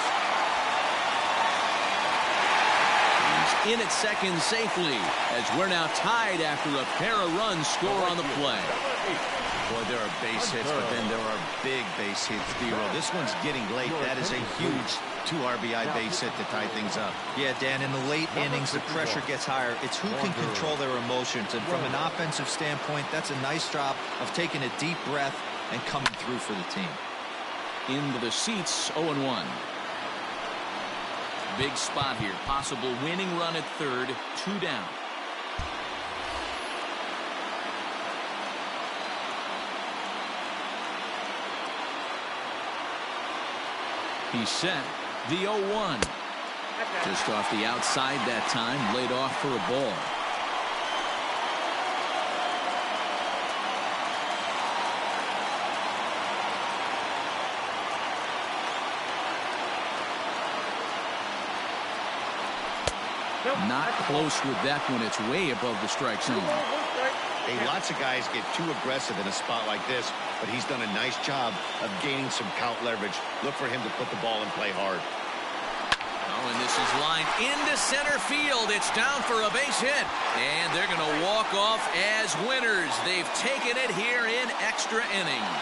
He's in at second safely, as we're now tied after a pair of runs score on the play. Boy, there are base hits, but then there are big base hits, D-Row. This one's getting late. That is a huge 2 RBI base hit to tie things up. Yeah, Dan, in the late innings, the pressure gets higher. It's who can control their emotions. And from an offensive standpoint, that's a nice job of taking a deep breath and coming through for the team. Into the seats, 0-1. Big spot here. Possible winning run at third. 2 down. He's set. The 0-1. Just off the outside that time. Laid off for a ball. Not close with that one. It's way above the strike zone. Hey, lots of guys get too aggressive in a spot like this, but he's done a nice job of gaining some count leverage. Look for him to put the ball and play hard. Oh, and this is lined into center field. It's down for a base hit. And they're going to walk off as winners. They've taken it here in extra innings.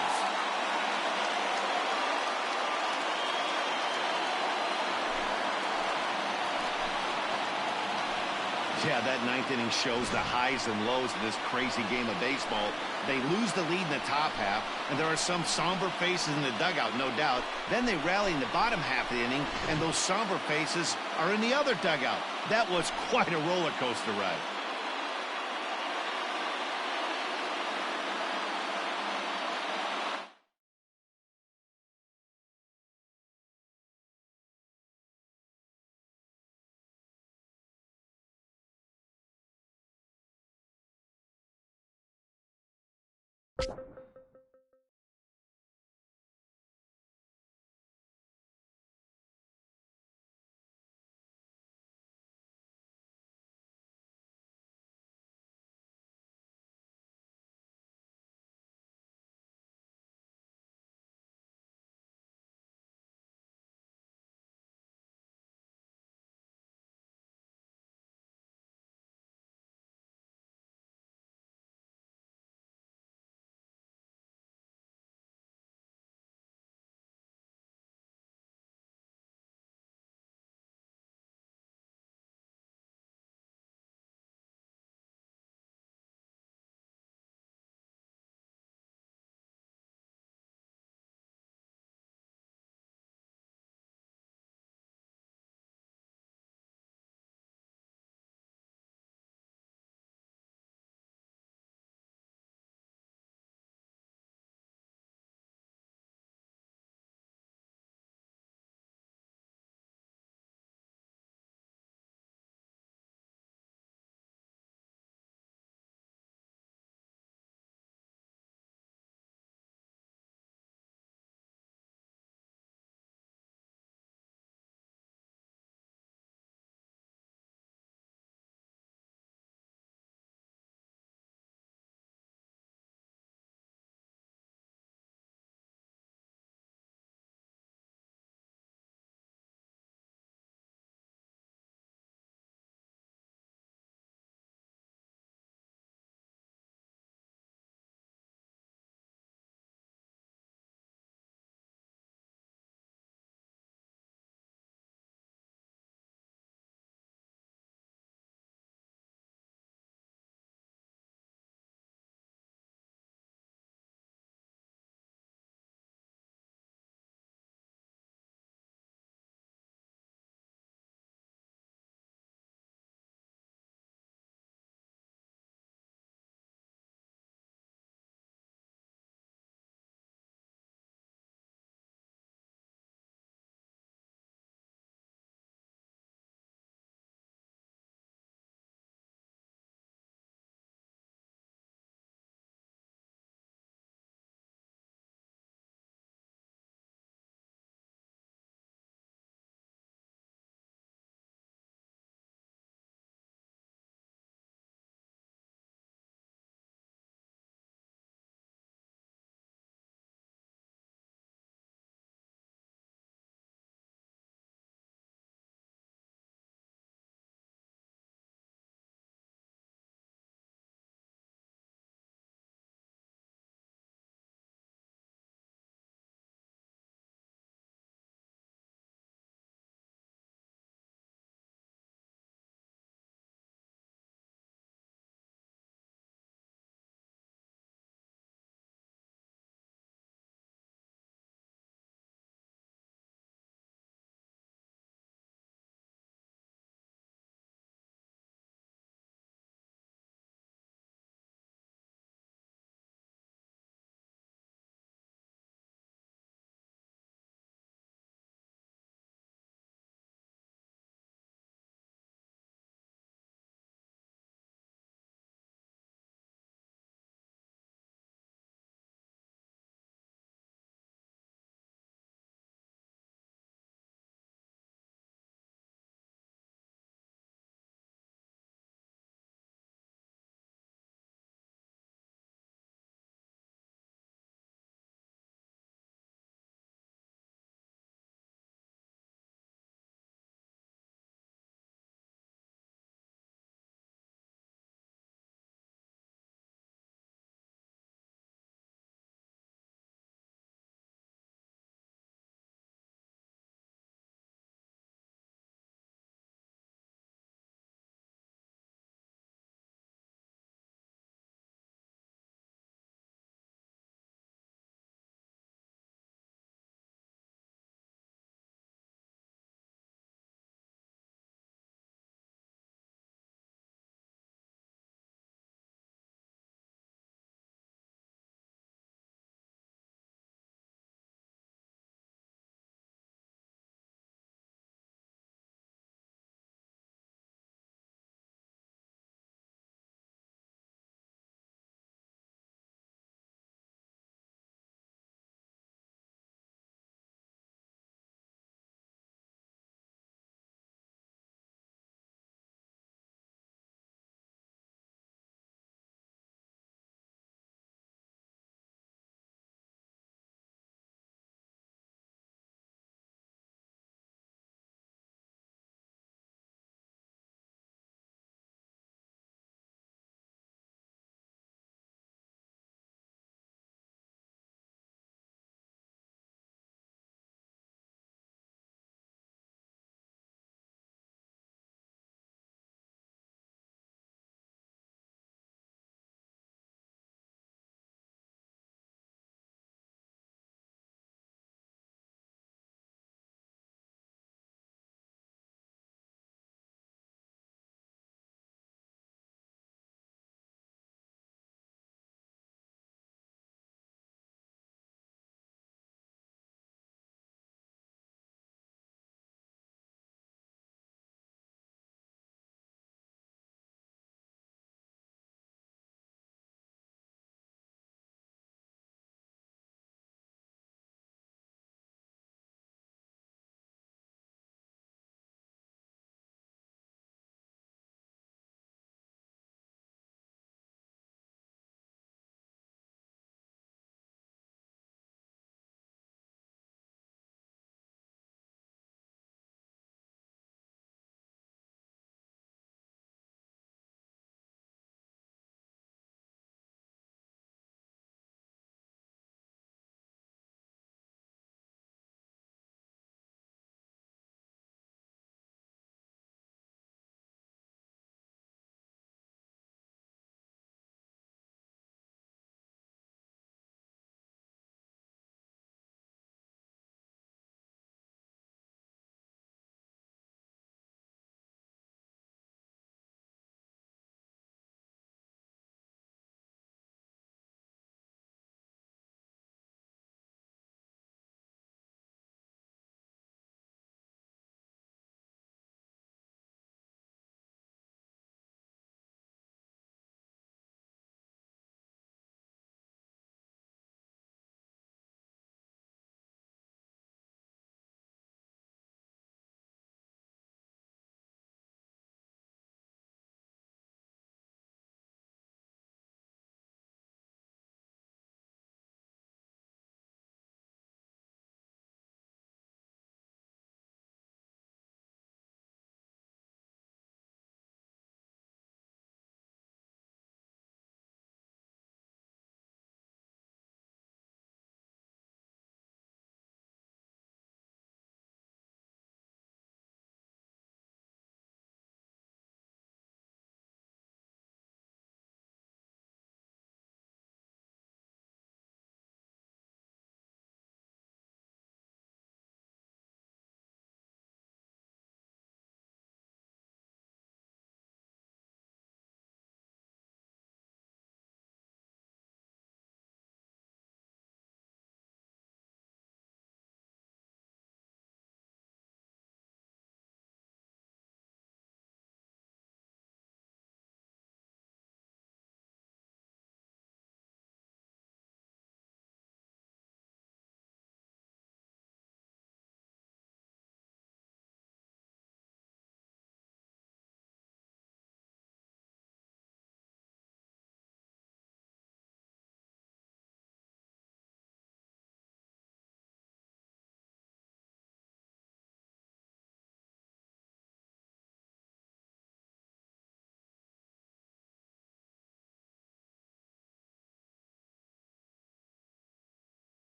Yeah, that 9th inning shows the highs and lows of this crazy game of baseball. They lose the lead in the top half, and there are some somber faces in the dugout, no doubt. Then they rally in the bottom half of the inning, and those somber faces are in the other dugout. That was quite a roller coaster ride.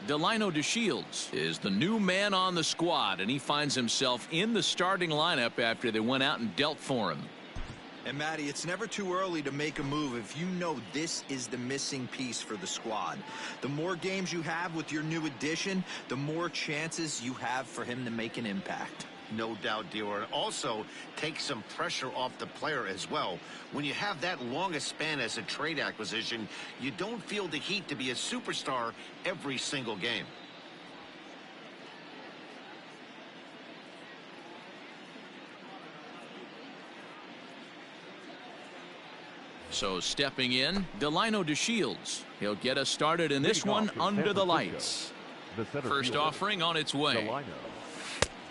Delino DeShields is the new man on the squad, and he finds himself in the starting lineup after they went out and dealt for him. And Matty, it's never too early to make a move if you know this is the missing piece for the squad. The more games you have with your new addition, the more chances you have for him to make an impact. No doubt, Dior. And also take some pressure off the player as well. When you have that long a span as a trade acquisition, you don't feel the heat to be a superstar every single game. So stepping in, Delino DeShields. He'll get us started in this one under the lights. First offering on its way.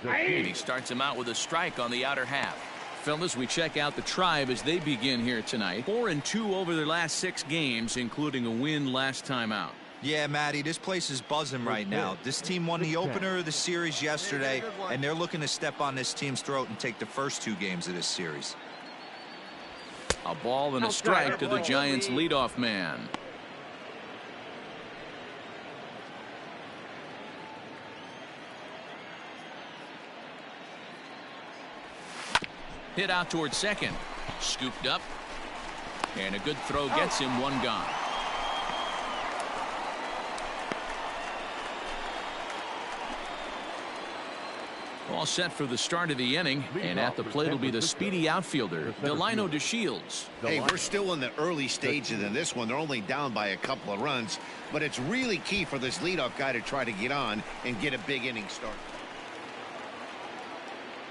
And he starts him out with a strike on the outer half. Fellas, we check out the Tribe as they begin here tonight. 4-2 over their last 6 games, including a win last time out. Yeah, Matty, this place is buzzing right now. This team won the opener of the series yesterday, and they're looking to step on this team's throat and take the first 2 games of this series. A ball and a strike to the Giants' leadoff man. Hit out towards second. Scooped up. And a good throw gets him 1 gone. All set for the start of the inning, and at the plate will be the speedy outfielder, Delino DeShields. Hey, we're still in the early stages in this one. They're only down by a couple of runs, but it's really key for this leadoff guy to try to get on and get a big inning start.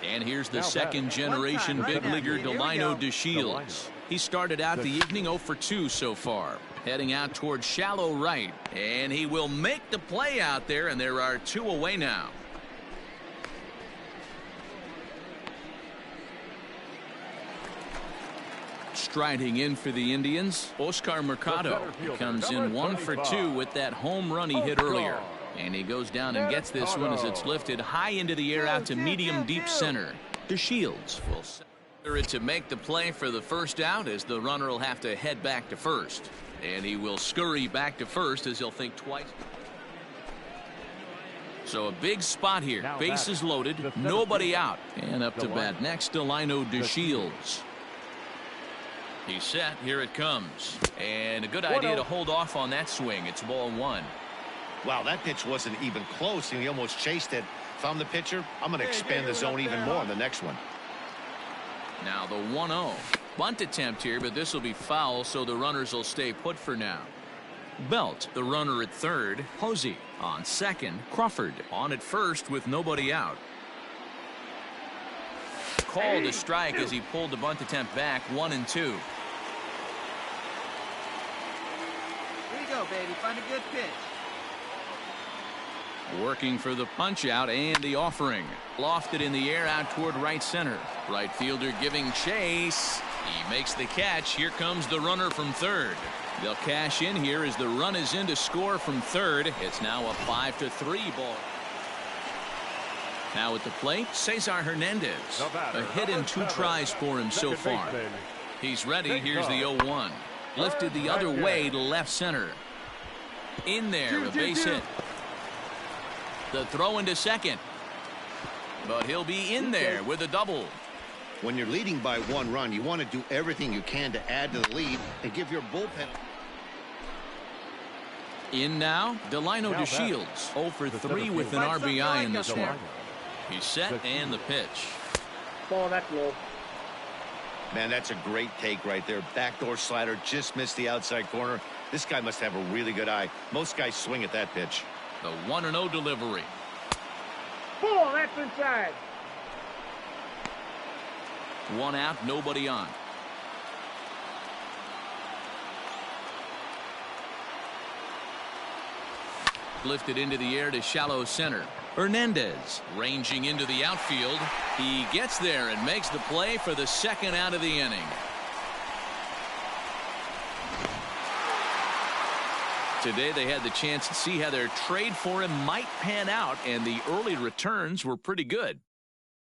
And here's the second-generation big leaguer, Delino DeShields. He started out the evening 0 for 2 so far. Heading out towards shallow right, and he will make the play out there, and there are 2 away now. Striding in for the Indians, Oscar Mercado. He comes in 1 for 2 with that home run he hit earlier. And he goes down and gets this one as it's lifted high into the air out to medium deep center. DeShields will center it to make the play for the first out, as the runner will have to head back to first. And he will scurry back to first as he'll think twice. So a big spot here. Bases loaded, nobody out. And up to bat next, Delino DeShields. He's set. Here it comes. And a good idea to hold off on that swing. It's ball 1. Wow, that pitch wasn't even close, and he almost chased it. If I'm the pitcher, I'm going to expand the zone even more on the next one. Now the 1-0. Bunt attempt here, but this will be foul, so the runners will stay put for now. Belt, the runner at third. Posey on second. Crawford on at first with nobody out. Called a strike as he pulled the bunt attempt back. 1-2. Here you go, baby. Find a good pitch. Working for the punch out and the offering. Lofted in the air out toward right center. Right fielder giving chase. He makes the catch. Here comes the runner from third. They'll cash in here as the run is in to score from third. It's now a 5-3 ball. Now at the plate, Cesar Hernandez. A hit in 2 tries for him so far. He's ready. Here's the 0-1. Lifted the other way to left center. In there, a base hit. The throw into second. But he'll be in there with a double. When you're leading by 1 run, you want to do everything you can to add to the lead and give your bullpen. In now, Delino DeShields. 0 for 3 with an RBI in this one. He's set and the pitch. Ball, that's low. Man, that's a great take right there. Backdoor slider, just missed the outside corner. This guy must have a really good eye. Most guys swing at that pitch. The 1-0 delivery. Ball, that's inside. 1 out, nobody on. Lifted into the air to shallow center. Hernandez ranging into the outfield. He gets there and makes the play for the second out of the inning. Today they had the chance to see how their trade for him might pan out, and the early returns were pretty good.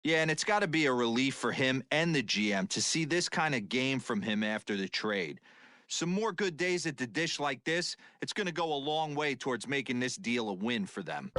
Yeah, and it's got to be a relief for him and the GM to see this kind of game from him after the trade. Some more good days at the dish like this, it's going to go a long way towards making this deal a win for them.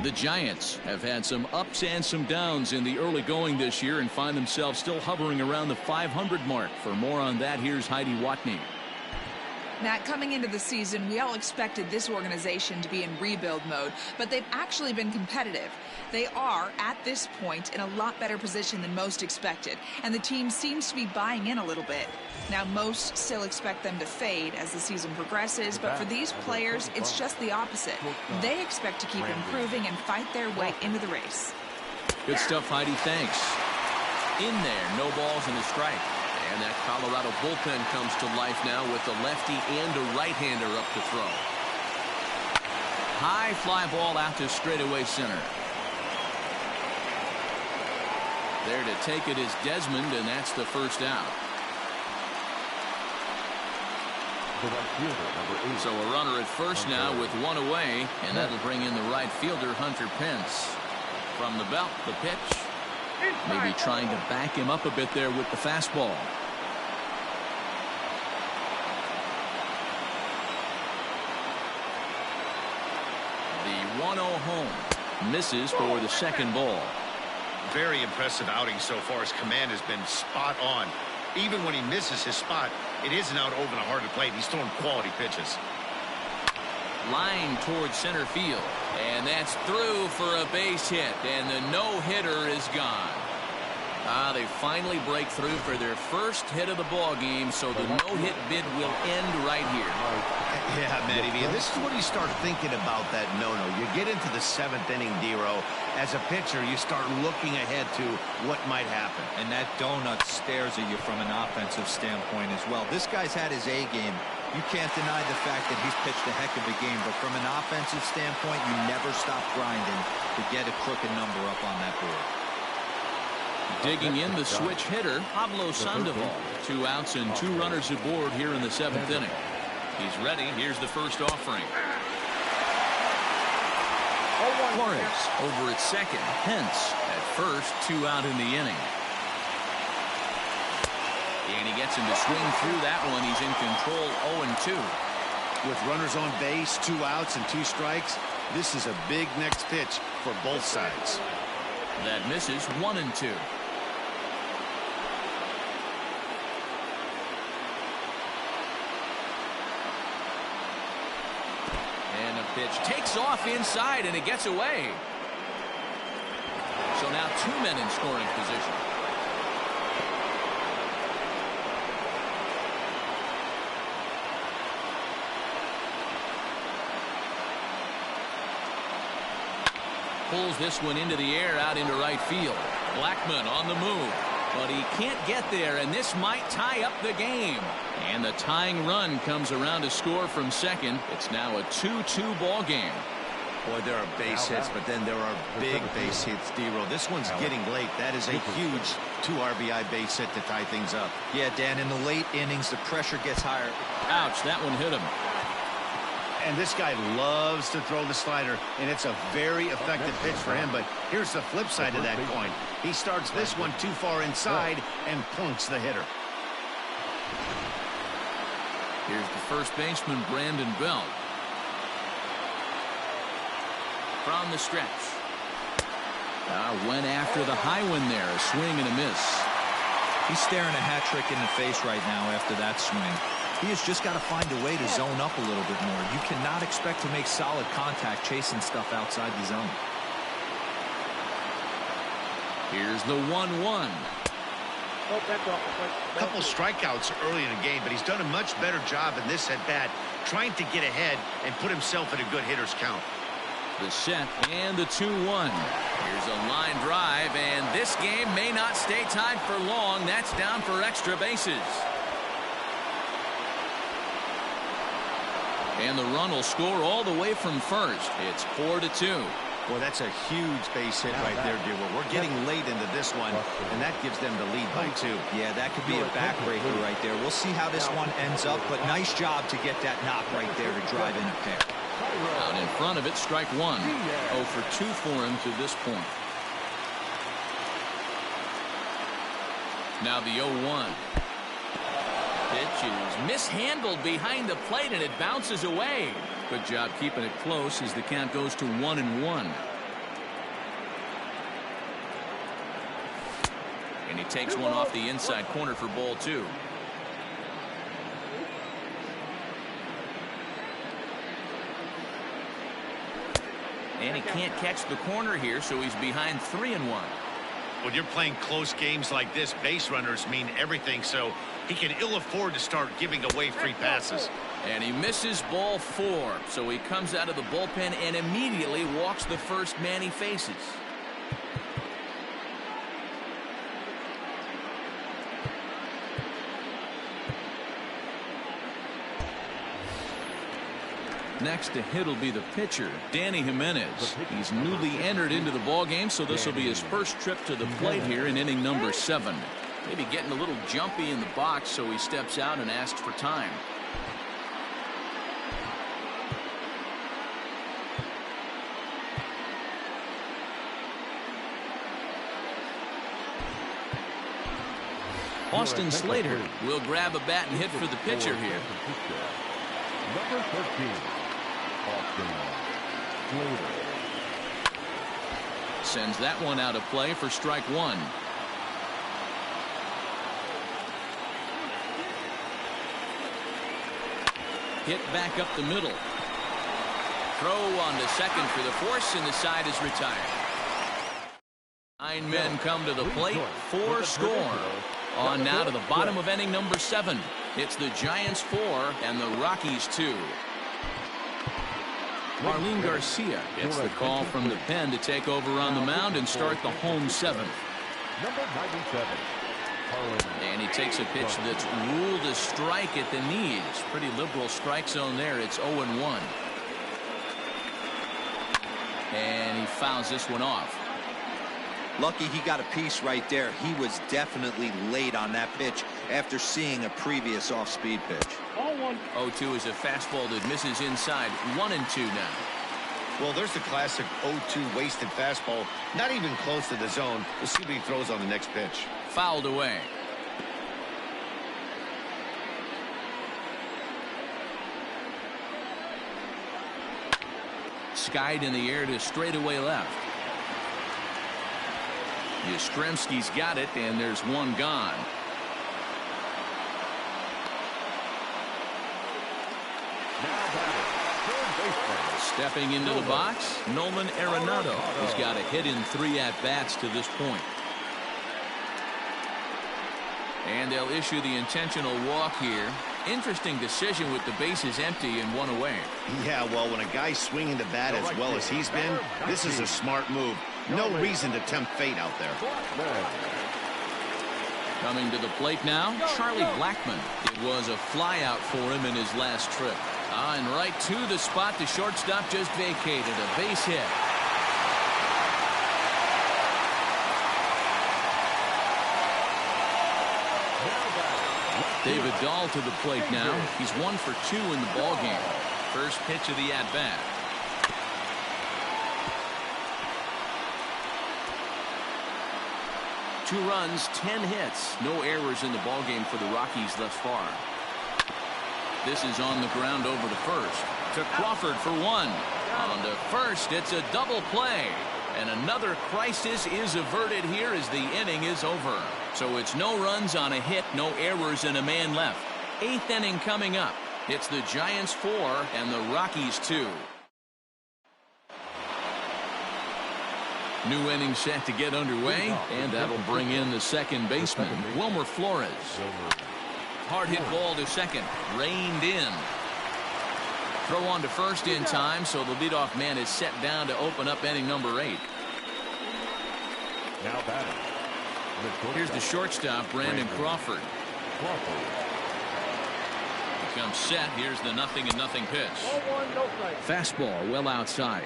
The Giants have had some ups and some downs in the early going this year and find themselves still hovering around the 500 mark. For more on that, here's Heidi Watney. Matt, coming into the season, we all expected this organization to be in rebuild mode, but they've actually been competitive. They are, at this point, in a lot better position than most expected, and the team seems to be buying in a little bit. Now, most still expect them to fade as the season progresses, but for these players, it's just the opposite. They expect to keep improving and fight their way into the race. Good stuff, Heidi. Thanks. In there, no balls and a strike. And that Colorado bullpen comes to life now with a lefty and a right-hander up to throw. High fly ball out to straightaway center. There to take it is Desmond, and that's the first out. So a runner at first now with one away, and that'll bring in the right fielder, Hunter Pence. From the belt, the pitch. Maybe trying to back him up a bit there with the fastball. The 1-0 home. Misses for the second ball. Very impressive outing so far. His command has been spot on. Even when he misses his spot, it isn't out over the heart of the plate. He's throwing quality pitches. Line towards center field, and that's through for a base hit, and the no-hitter is gone. They finally break through for their first hit of the ball game, so the no-hit bid will end right here. Yeah, Matty V, this is when you start thinking about that no-no. You get into the 7th inning, D-Row. As a pitcher, you start looking ahead to what might happen. And that donut stares at you from an offensive standpoint as well. This guy's had his A game. You can't deny the fact that he's pitched a heck of a game, but from an offensive standpoint, you never stop grinding to get a crooked number up on that board. Digging in the switch hitter, Pablo Sandoval. 2 outs and 2 runners aboard here in the 7th inning. He's ready. Here's the first offering. Flores over at second. Pence at first. 2 out in the inning. And he gets him to swing through that one. He's in control 0-2. With runners on base, 2 outs and 2 strikes, this is a big next pitch for both sides. That misses 1-2. And a pitch takes off inside, and it gets away. So now 2 men in scoring position. Pulls this one into the air out into right field. Blackmon on the move, but he can't get there, and this might tie up the game. And the tying run comes around to score from second. It's now a 2-2 ball game. Boy, there are base hits, but then there are big base hits, D-Row. This one's getting late. That is a huge 2 RBI base hit to tie things up. Yeah, Dan, in the late innings, the pressure gets higher. Ouch, that one hit him. And this guy loves to throw the slider, and it's a very effective pitch for him. But here's the flip side of that coin. He starts this one too far inside and plunks the hitter. Here's the first baseman, Brandon Belt. From the stretch. Went after the high one there. A swing and a miss. He's staring a hat trick in the face right now after that swing. He has just got to find a way to zone up a little bit more. You cannot expect to make solid contact chasing stuff outside the zone. Here's the 1-1. A couple strikeouts early in the game, but he's done a much better job in this at-bat trying to get ahead and put himself in a good hitter's count. The set and the 2-1. Here's a line drive, and this game may not stay tied for long. That's down for extra bases. And the run will score all the way from first. It's 4-2. Well, that's a huge base hit right there, dear. Well, we're getting late into this one, and that gives them the lead by 2. Yeah, that could be a backbreaker right there. We'll see how this one ends up, but nice job to get that knock right there to drive in a pair. Out in front of it, strike 1. 0 for 2 for him to this point. Now the 0-1. Pitch is mishandled behind the plate, and it bounces away. Good job keeping it close as the count goes to 1-1. And he takes one off the inside corner for ball 2. And he can't catch the corner here, so he's behind 3-1. When you're playing close games like this, base runners mean everything, so he can ill afford to start giving away free passes. And he misses ball 4, so he comes out of the bullpen and immediately walks the first man he faces. Next to hit will be the pitcher, Danny Jimenez. He's newly entered into the ballgame, so this will be his first trip to the plate here in inning number 7. Maybe getting a little jumpy in the box, so he steps out and asks for time. Austin Slater will grab a bat and hit for the pitcher here. Number 13, Austin Slater. Sends that one out of play for strike 1. Hit back up the middle. Throw on to second for the force, and the side is retired. 9 men come to the plate, 4 score. On now to the bottom of inning number 7. It's the Giants 4 and the Rockies 2. Marlene Garcia gets the call from the pen to take over on the mound and start the home 7th. Number 97. And he takes a pitch that's ruled a strike at the knees. Pretty liberal strike zone there. It's 0-1. And he fouls this one off. Lucky he got a piece right there. He was definitely late on that pitch after seeing a previous off-speed pitch. 0-2 is a fastball that misses inside. 1-2 now. Well, there's the classic 0-2 wasted fastball. Not even close to the zone. We'll see what he throws on the next pitch. Fouled away. Skied in the air to straightaway left. Yastrzemski's got it, and there's one gone. Stepping into the box, Nolan Arenado. He's got a hit in 3 at-bats to this point. And they'll issue the intentional walk here. Interesting decision with the bases empty and 1 away. Yeah, well, when a guy's swinging the bat as well as he's been, this is a smart move. No reason to tempt fate out there. Coming to the plate now, Charlie Blackmon. It was a flyout for him in his last trip. And right to the spot the shortstop just vacated. A base hit. David Dahl to the plate now. He's 1 for 2 in the ballgame. First pitch of the at-bat. Two runs, 10 hits. No errors in the ballgame for the Rockies thus far. This is on the ground over to first. To Crawford for 1. On to first, it's a double play. And another crisis is averted here as the inning is over. So it's no runs on a hit, no errors, and a man left. 8th inning coming up. It's the Giants 4 and the Rockies 2. New inning set to get underway, and that'll bring in the second baseman, Wilmer Flores. Hard hit ball to second, reined in. Throw on to first in time, so the leadoff man is set down to open up inning number 8. Now batting. Here's the shortstop, Brandon Crawford. Becomes set. Here's the 0-0 pitch. Fastball well outside.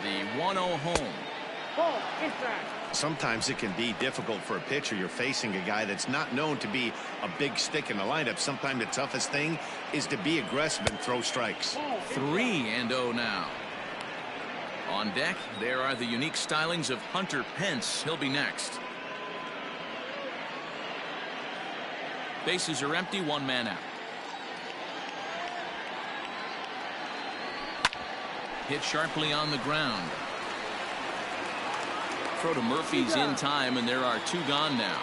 The 1-0 home. Sometimes it can be difficult for a pitcher. You're facing a guy that's not known to be a big stick in the lineup. Sometimes the toughest thing is to be aggressive and throw strikes. 3-0 now. On deck, there are the unique stylings of Hunter Pence. He'll be next. Bases are empty, 1 man out. Hit sharply on the ground. Throw to Murphy's in time, and there are 2 gone now.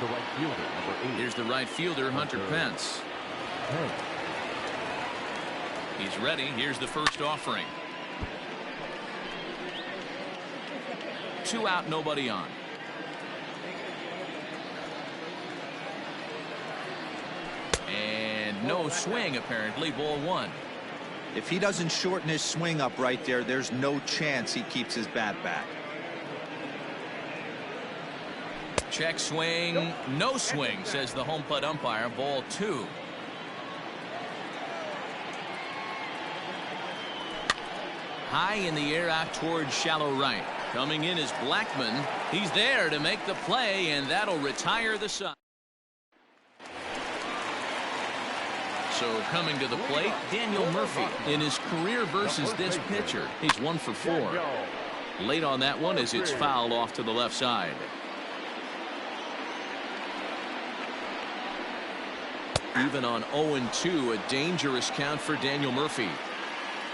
The right fielder, number 8. Here's the right fielder, Hunter Pence. He's ready. Here's the first offering. 2 out, nobody on. And no swing, apparently. Ball 1. If he doesn't shorten his swing up right there, there's no chance he keeps his bat back. Check swing. No swing, says the home plate umpire. Ball 2. High in the air out towards shallow right. Coming in is Blackman. He's there to make the play, and that'll retire the side. So coming to the plate, Daniel Murphy. In his career versus this pitcher, he's 1 for 4. Late on that one as it's fouled off to the left side. Even on 0-2, a dangerous count for Daniel Murphy.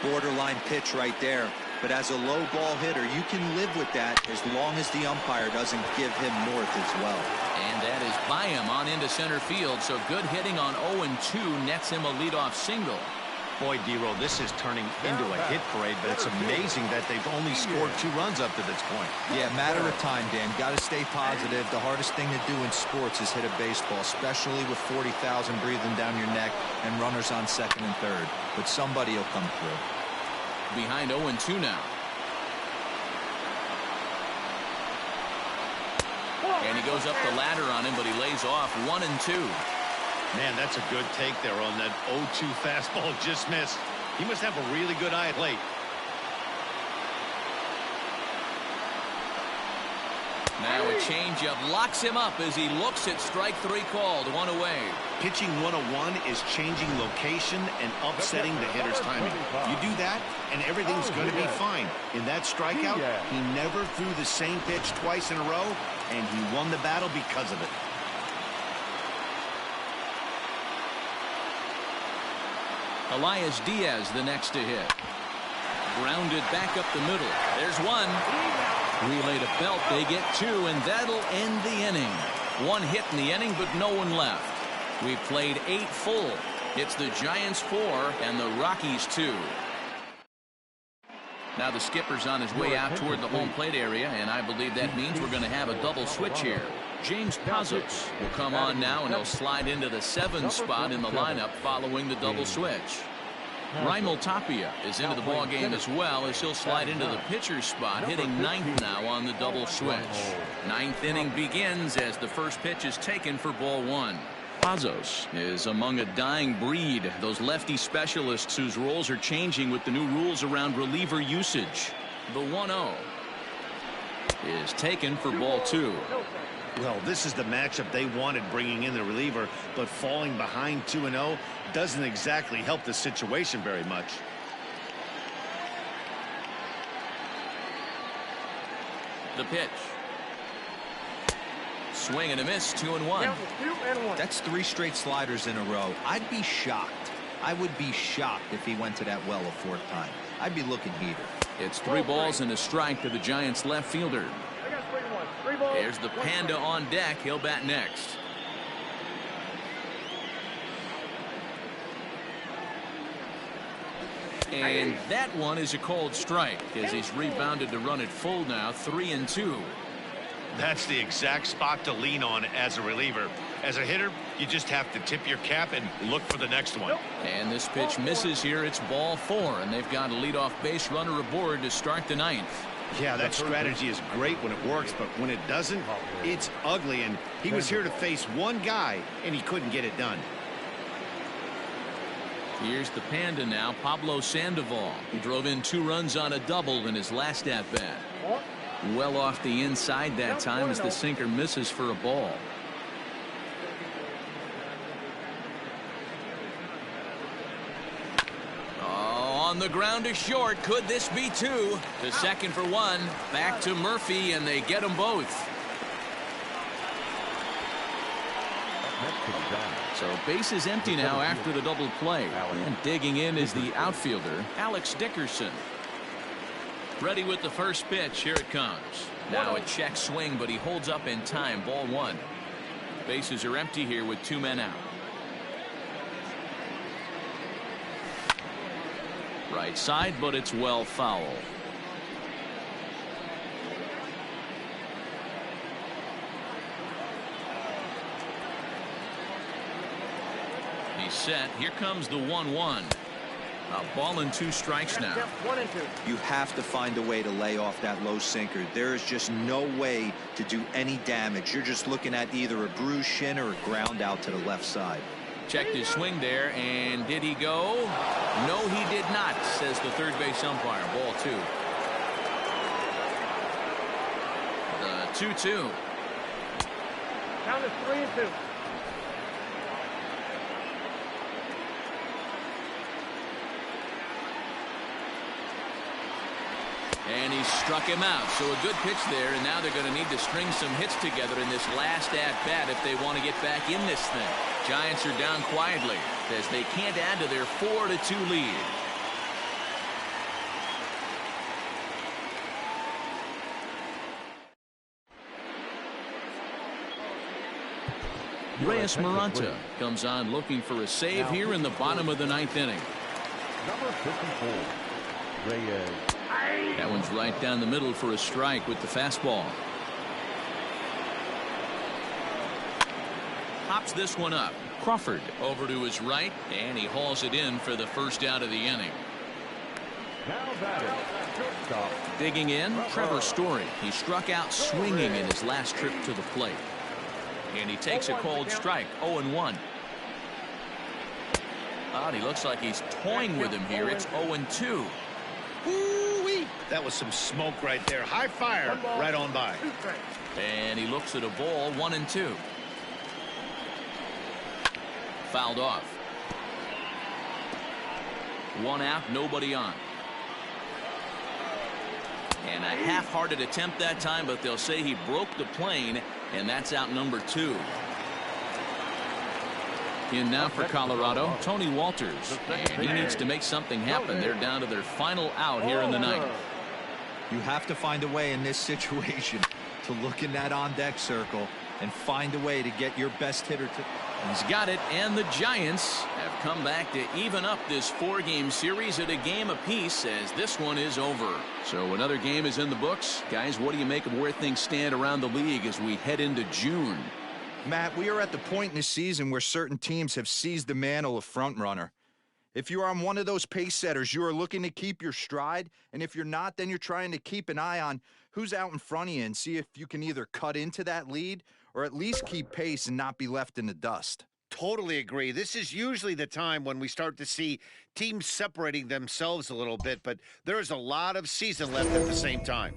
Borderline pitch right there. But as a low ball hitter, you can live with that as long as the umpire doesn't give him north as well. And that is by him on into center field. So good hitting on 0-2 nets him a leadoff single. Boy, D-Roll, this is turning into a hit parade, but it's amazing that they've only scored 2 runs up to this point. Yeah, matter of time, Dan. Got to stay positive. The hardest thing to do in sports is hit a baseball, especially with 40,000 breathing down your neck and runners on second and third. But somebody will come through. Behind 0-2 now. And he goes up the ladder on him, but he lays off 1-2. Man, that's a good take there on that 0-2 fastball just missed. He must have a really good eye at late. Now a changeup locks him up as he looks at strike 3 called. 1 away. Pitching 101 is changing location and upsetting the hitter's timing. You do that, and everything's going to be fine. In that strikeout, he never threw the same pitch twice in a row, and he won the battle because of it. Elias Diaz the next to hit. Grounded back up the middle. There's 1. Relay to Belt. They get 2, and that'll end the inning. 1 hit in the inning, but no one left. We played 8 full. It's the Giants 4 and the Rockies 2. Now the skipper's on his way out toward the home plate area, and I believe that means we're going to have a double switch here. James Pazos will come on now, and he'll slide into the 7 spot in the lineup following the double switch. Raimel Tapia is into the ball game as well, as he'll slide into the pitcher's spot, hitting 9th now on the double switch. 9th inning begins as the first pitch is taken for ball 1. Pazos is among a dying breed, those lefty specialists whose roles are changing with the new rules around reliever usage. The 1-0 is taken for ball 2. Well, this is the matchup they wanted, bringing in the reliever, but falling behind 2-0 doesn't exactly help the situation very much. The pitch. Swing and a miss, 2-1. That's 3 straight sliders in a row. I'd be shocked. I would be shocked if he went to that well a 4th time. I'd be looking heater. It's 3 balls and a strike to the Giants left fielder. There's the Panda on deck. He'll bat next. And that one is a cold strike as he's rebounded to run it full now. 3-2. That's the exact spot to lean on as a reliever. As a hitter, you just have to tip your cap and look for the next one. And this pitch misses here. It's ball 4, and they've got a leadoff base runner aboard to start the 9th. Yeah, that strategy is great when it works, but when it doesn't, it's ugly. And he was here to face one guy, and he couldn't get it done. Here's the Panda now, Pablo Sandoval. He drove in 2 runs on a double in his last at-bat. Well off the inside that time as the sinker misses for a ball. On the ground to short. Could this be 2? To second for 1. Back to Murphy, and they get them both. Next to the Giants, So base is empty now after the double play. And digging in is the outfielder, Alex Dickerson. Ready with the first pitch. Here it comes. Now a check swing, but he holds up in time. Ball one. Bases are empty here with 2 men out. Right side, but it's well foul. He's set. Here comes the 1-1. A ball and 2 strikes now. 1 and 2. You have to find a way to lay off that low sinker. There is just no way to do any damage. You're just looking at either a bruised shin or a ground out to the left side. Checked his swing there, and did he go? No, he did not, says the third base umpire. Ball 2. The 2-2. Count is 3 and 2. And he struck him out. So a good pitch there, and now they're going to need to string some hits together in this last at-bat if they want to get back in this thing. Giants are down quietly as they can't add to their 4-2 lead. Reyes Maranta comes on looking for a save here in the bottom of the 9th inning. Number 54, Reyes. That one's right down the middle for a strike with the fastball. Pops this one up. Crawford over to his right, and he hauls it in for the first out of the inning. Now batting, shortstop. Digging in, Trevor Story. He struck out swinging in his last trip to the plate. And he takes a cold strike. 0-1. He looks like he's toying with him here. It's 0-2. Woo-wee. That was some smoke right there. High fire right on by. And he looks at a ball. 1-2. Fouled off. 1 out, nobody on. And a half-hearted attempt that time, but they'll say he broke the plane, and that's out number 2. In now for Colorado, Tony Walters. And he needs to make something happen. They're down to their final out here in the 9th. You have to find a way in this situation to look in that on-deck circle and find a way to get your best hitter to. He's got it, and the Giants have come back to even up this 4-game series at a game apiece as this one is over. So another game is in the books. Guys, what do you make of where things stand around the league as we head into June? Matt, we are at the point in the season where certain teams have seized the mantle of front runner. If you are on one of those pace setters, you are looking to keep your stride, and if you're not, then you're trying to keep an eye on who's out in front of you and see if you can either cut into that lead or at least keep pace and not be left in the dust. Totally agree. This is usually the time when we start to see teams separating themselves a little bit, but there is a lot of season left at the same time.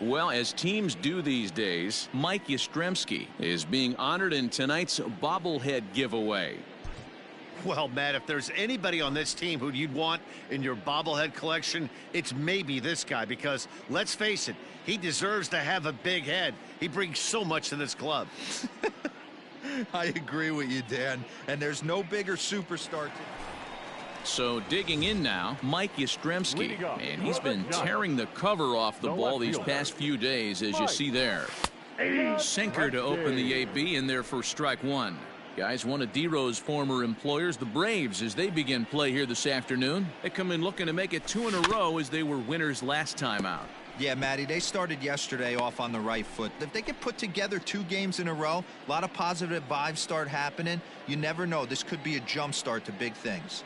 Well, as teams do these days, Mike Yastrzemski is being honored in tonight's bobblehead giveaway. Well, Matt, if there's anybody on this team who you'd want in your bobblehead collection, it's maybe this guy, because let's face it, he deserves to have a big head. He brings so much to this club. I agree with you, Dan, and there's no bigger superstar. So digging in now, Mike Yastrzemski, and he's been tearing the cover off the ball these past few days, as you see there. Sinker to open the AB, in there for strike one. Guys, one of D-Row's former employers, the Braves, as they begin play here this afternoon. They come in looking to make it 2 in a row, as they were winners last time out. Yeah, Matty, they started yesterday off on the right foot. If they can put together 2 games in a row, a lot of positive vibes start happening. You never know. This could be a jump start to big things.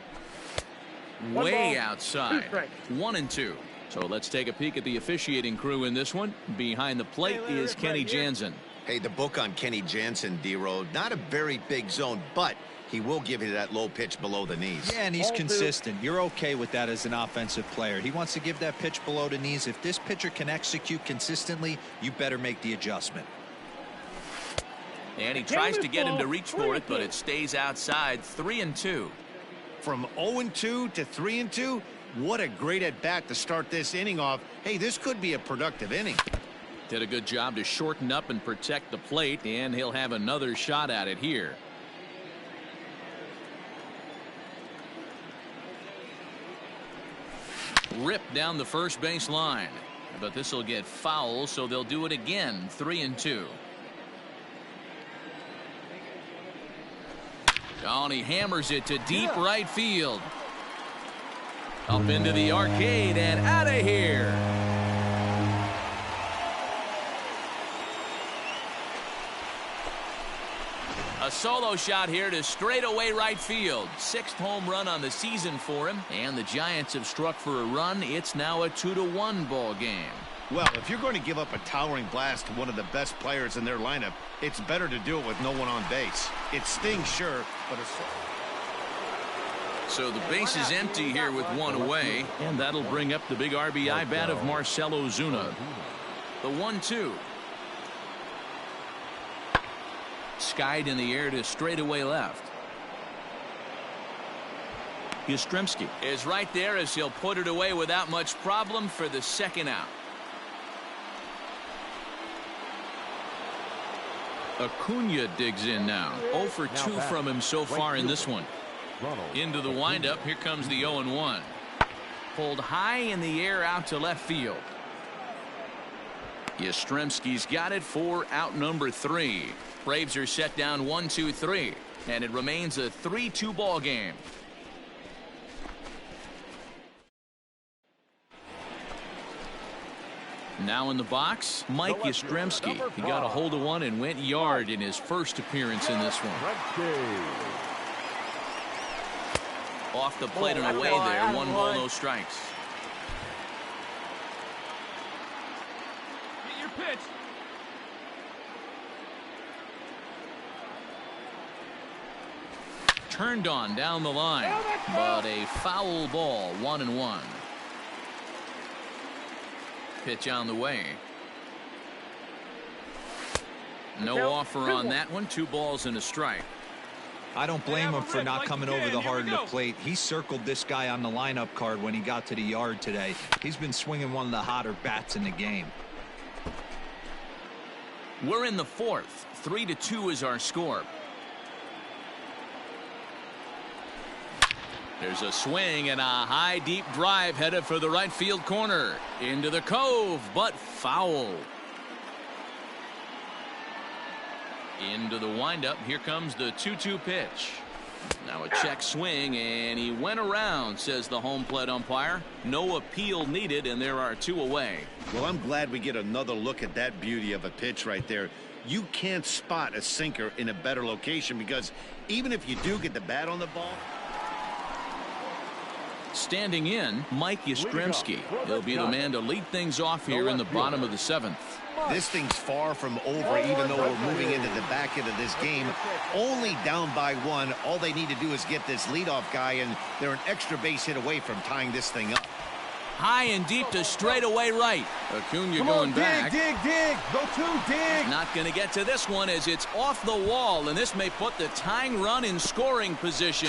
Way outside. 1-2. So let's take a peek at the officiating crew in this one. Behind the plate is Kenny Jansen. Hey, the book on Kenny Jansen, D-Row, not a very big zone, but he will give you that low pitch below the knees. Yeah, and he's consistent. You're okay with that as an offensive player. He wants to give that pitch below the knees. If this pitcher can execute consistently, you better make the adjustment. And he tries to get him to reach for it, but it stays outside. 3-2. From 0-2 to 3-2, what a great at-bat to start this inning off. Hey, this could be a productive inning. Did a good job to shorten up and protect the plate, and he'll have another shot at it here. Ripped down the first base line, but this will get foul, so they'll do it again. 3-2. Oh, and he hammers it to deep right field. Up into the arcade and out of here. A solo shot here to straightaway right field. 6th home run on the season for him, and the Giants have struck for a run. It's now a 2-1 ball game. Well, if you're going to give up a towering blast to one of the best players in their lineup, it's better to do it with no one on base. It stings, sure, but it's... So the base is empty here with 1 away, and that'll bring up the big RBI bat of Marcell Ozuna. The 1-2. Skied in the air to straightaway left. Yastrzemski is right there, as he'll put it away without much problem for the 2nd out. Acuna digs in now. 0 for 2 from him so far in this one. Into the windup. Here comes the 0-1. Pulled high in the air out to left field. Yastrzemski's got it for out number 3. Braves are set down 1-2-3, and it remains a 3-2 ball game. Now in the box, Mike Yastrzemski. He got a hold of one and went yard in his first appearance in this one. Off the plate and away there. 1 ball, no strikes. Get your pitch. Turned on down the line, but a foul ball. 1-1. Pitch on the way. No offer on that one. 2 balls and a strike. I don't blame him for not coming over the heart of the plate. He circled this guy on the lineup card when he got to the yard today. He's been swinging one of the hotter bats in the game. We're in the 4th. 3-2 is our score. There's a swing and a high deep drive headed for the right field corner. Into the cove, but foul. Into the windup. Here comes the 2-2 pitch. Now a check swing, and he went around, says the home plate umpire. No appeal needed, and there are 2 away. Well, I'm glad we get another look at that beauty of a pitch right there. You can't spot a sinker in a better location, because even if you do get the bat on the ball... Standing in, Mike Yastrzemski. He'll be the man to lead things off here in the bottom of the 7th. This thing's far from over, even though we're moving into the back end of this game. Only down by 1. All they need to do is get this leadoff guy, and they're an extra base hit away from tying this thing up. high and deep to straightaway right. Acuna going back. Dig. Go to dig. Not going to get to this one as it's off the wall, and this may put the tying run in scoring position.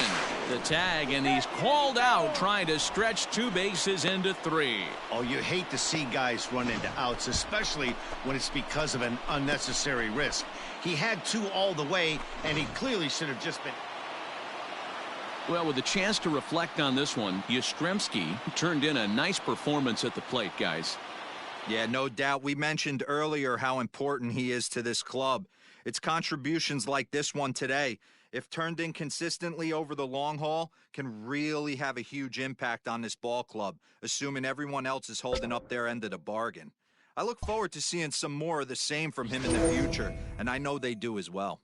The tag, and he's called out trying to stretch 2 bases into 3. Oh, you hate to see guys run into outs, especially when it's because of an unnecessary risk. He had 2 all the way, and he clearly should have just been... Well, with a chance to reflect on this one, Yastrzemski turned in a nice performance at the plate, guys. Yeah, no doubt. We mentioned earlier how important he is to this club. It's contributions like this one today, if turned in consistently over the long haul, can really have a huge impact on this ball club, assuming everyone else is holding up their end of the bargain. I look forward to seeing some more of the same from him in the future, and I know they do as well.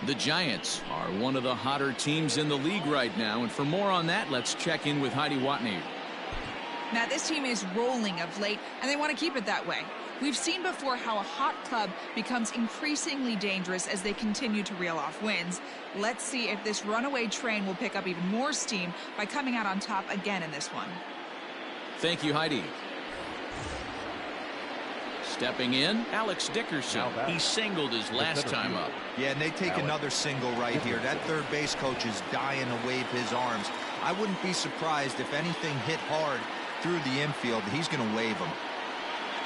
The Giants are one of the hotter teams in the league right now, and for more on that, let's check in with Heidi Watney. Now, this team is rolling of late, and they want to keep it that way. We've seen before how a hot club becomes increasingly dangerous as they continue to reel off wins. Let's see if this runaway train will pick up even more steam by coming out on top again in this one. Thank you, Heidi. Stepping in, Alex Dickerson. He singled his last time up. Yeah, and they take another single right here. That third base coach is dying to wave his arms. I wouldn't be surprised if anything hit hard through the infield. He's going to wave them.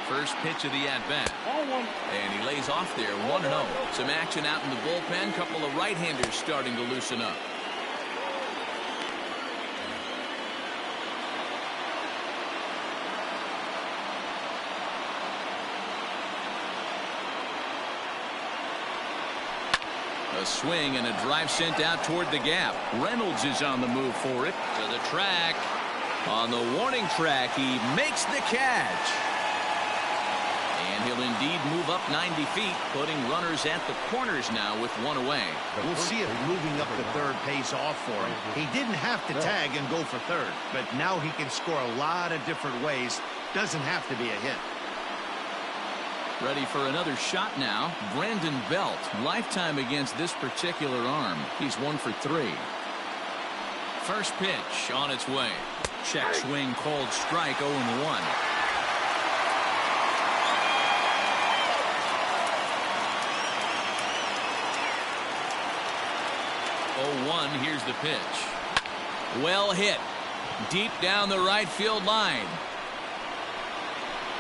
First pitch of the at-bat. And he lays off there, 1-0. Some action out in the bullpen. Couple of right-handers starting to loosen up. A swing and a drive sent out toward the gap. Reynolds is on the move for it. To the track. On the warning track, he makes the catch. And he'll indeed move up 90 feet, putting runners at the corners now with one away. We'll see if moving up the third pays off for him. He didn't have to tag and go for third, but now he can score a lot of different ways. Doesn't have to be a hit. Ready for another shot now. Brandon Belt, lifetime against this particular arm. He's 1 for 3. First pitch on its way. Check swing called strike, 0-1. 0-1, here's the pitch. Well hit. Deep down the right field line.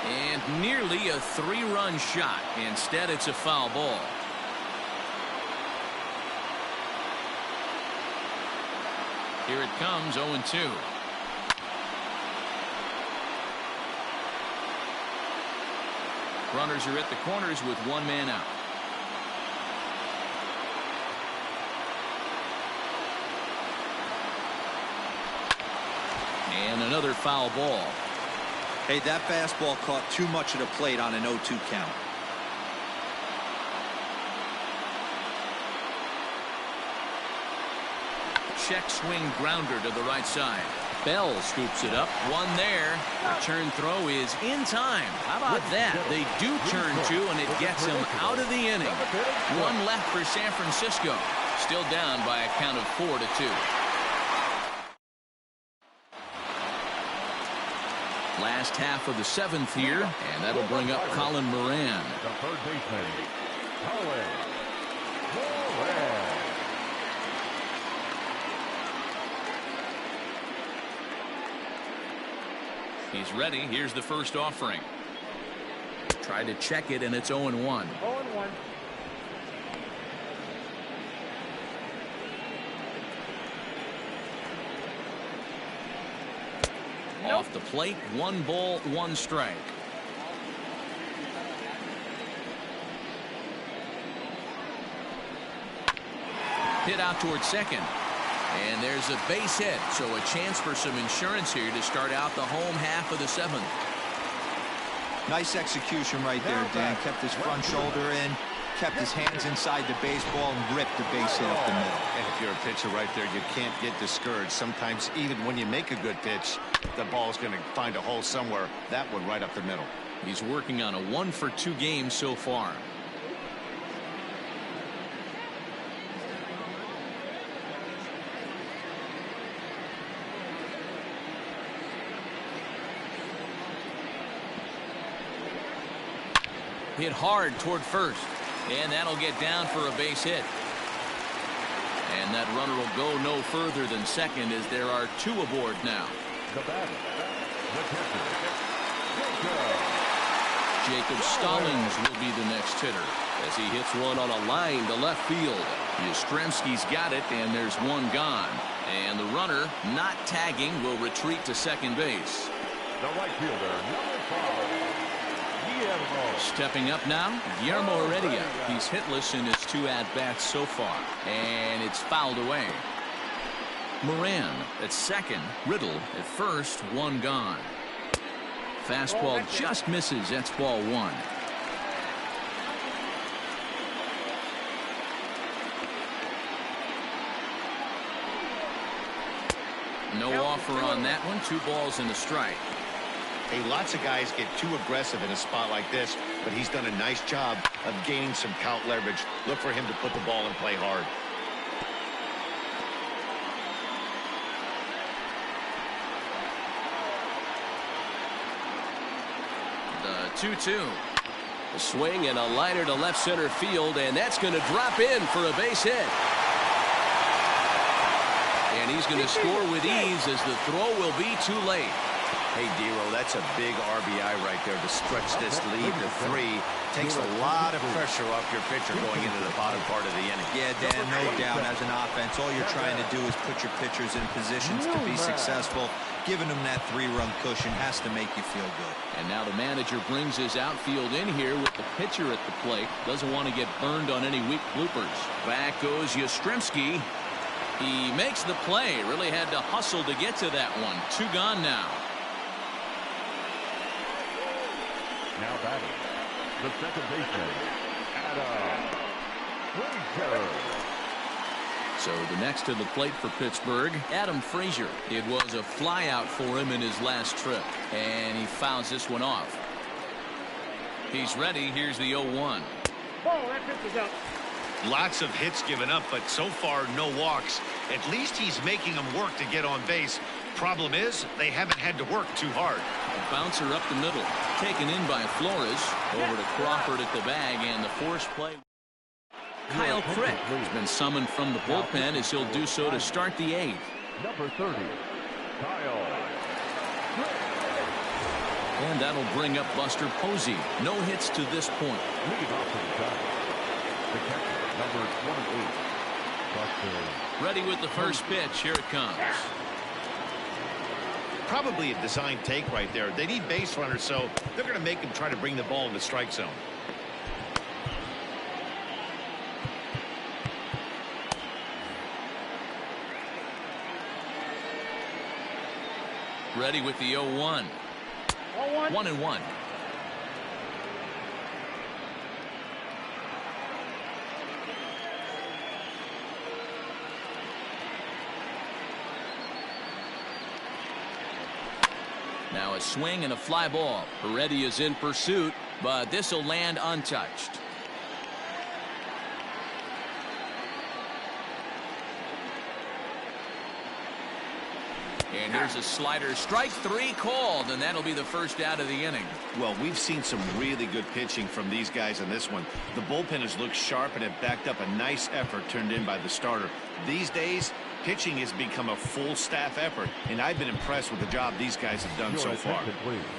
And nearly a 3-run shot. Instead, it's a foul ball. Here it comes, 0-2. Runners are at the corners with one man out. And another foul ball. Hey, that fastball caught too much of the plate on an 0-2 count. Check swing grounder to the right side. Bell scoops it up. One there. Return throw is in time. How about that? They do turn 2, and it gets him out of the inning. One left for San Francisco. Still down by a count of 4-2. Last half of the 7th here, and that'll bring up Colin Moran. The third baseman, Colin Moran. He's ready. Here's the first offering. Tried to check it, and it's 0-1. 0-1. Off the plate, 1 ball, 1 strike. Hit out towards second. And there's a base hit, so a chance for some insurance here to start out the home half of the 7th. Nice execution right there, Dan. Kept his front shoulder in, kept his hands inside the baseball, and ripped the base hit up the middle. And if you're a pitcher right there, you can't get discouraged. Sometimes even when you make a good pitch, the ball's going to find a hole somewhere. That one right up the middle. He's working on a 1-for-2 game so far. Hit hard toward first, and that'll get down for a base hit. And that runner will go no further than second as there are 2 aboard now. The batter, the catcher, Jacob Stallings will be the next hitter as he hits one on a line to left field. Yastrzemski's got it, and there's 1 gone. And the runner, not tagging, will retreat to second base. the right fielder, number 5. Stepping up now, Guillermo Heredia. He's hitless in his 2 at-bats so far, and it's fouled away. Moran at second, Riddle at first, 1 gone. Fastball just misses. That's ball 1. No offer on that one. 2 balls and a strike. Hey, lots of guys get too aggressive in a spot like this, but he's done a nice job of gaining some count leverage. Look for him to put the ball and play hard. The 2-2. A swing and a liner to left center field, and that's going to drop in for a base hit. And he's going to score with ease as the throw will be too late. Hey, Dero, that's a big RBI right there to stretch this lead to 3. Takes a lot of pressure off your pitcher going into the bottom part of the inning. Yeah, Dan, no doubt. As an offense, all you're trying to do is put your pitchers in positions to be successful. Giving them that 3-run cushion has to make you feel good. And now the manager brings his outfield in here with the pitcher at the plate. Doesn't want to get burned on any weak bloopers. Back goes Yastrzemski. He makes the play. Really had to hustle to get to that one. 2 gone now. Now batting, the second baseman, Adam Frazier. So the next to the plate for Pittsburgh, Adam Frazier. It was a flyout for him in his last trip, and he fouls this one off. He's ready. Here's the 0-1. Oh, that pitch is up. Lots of hits given up, but so far no walks. At least he's making them work to get on base. Problem is, they haven't had to work too hard. A bouncer up the middle, taken in by Flores. Over to Crawford at the bag, and the force play. Kyle Crick has been summoned from the bullpen as he'll do so to start the 8th. Number 30, Kyle. And that'll bring up Buster Posey. No hits to this point. Lead off to the side. The catcher, number 28, Buster. Ready with the first pitch. Here it comes. Probably a design take right there. They need base runners, so they're going to make him try to bring the ball in the strike zone. Ready with the 0-1. 1-1. Now a swing and a fly ball. Heredia is in pursuit, but this will land untouched. And here's a slider. Strike 3 called, and that'll be the first out of the inning. Well, we've seen some really good pitching from these guys in this one. The bullpen has looked sharp and have backed up a nice effort turned in by the starter. These days, pitching has become a full staff effort, and I've been impressed with the job these guys have done so far.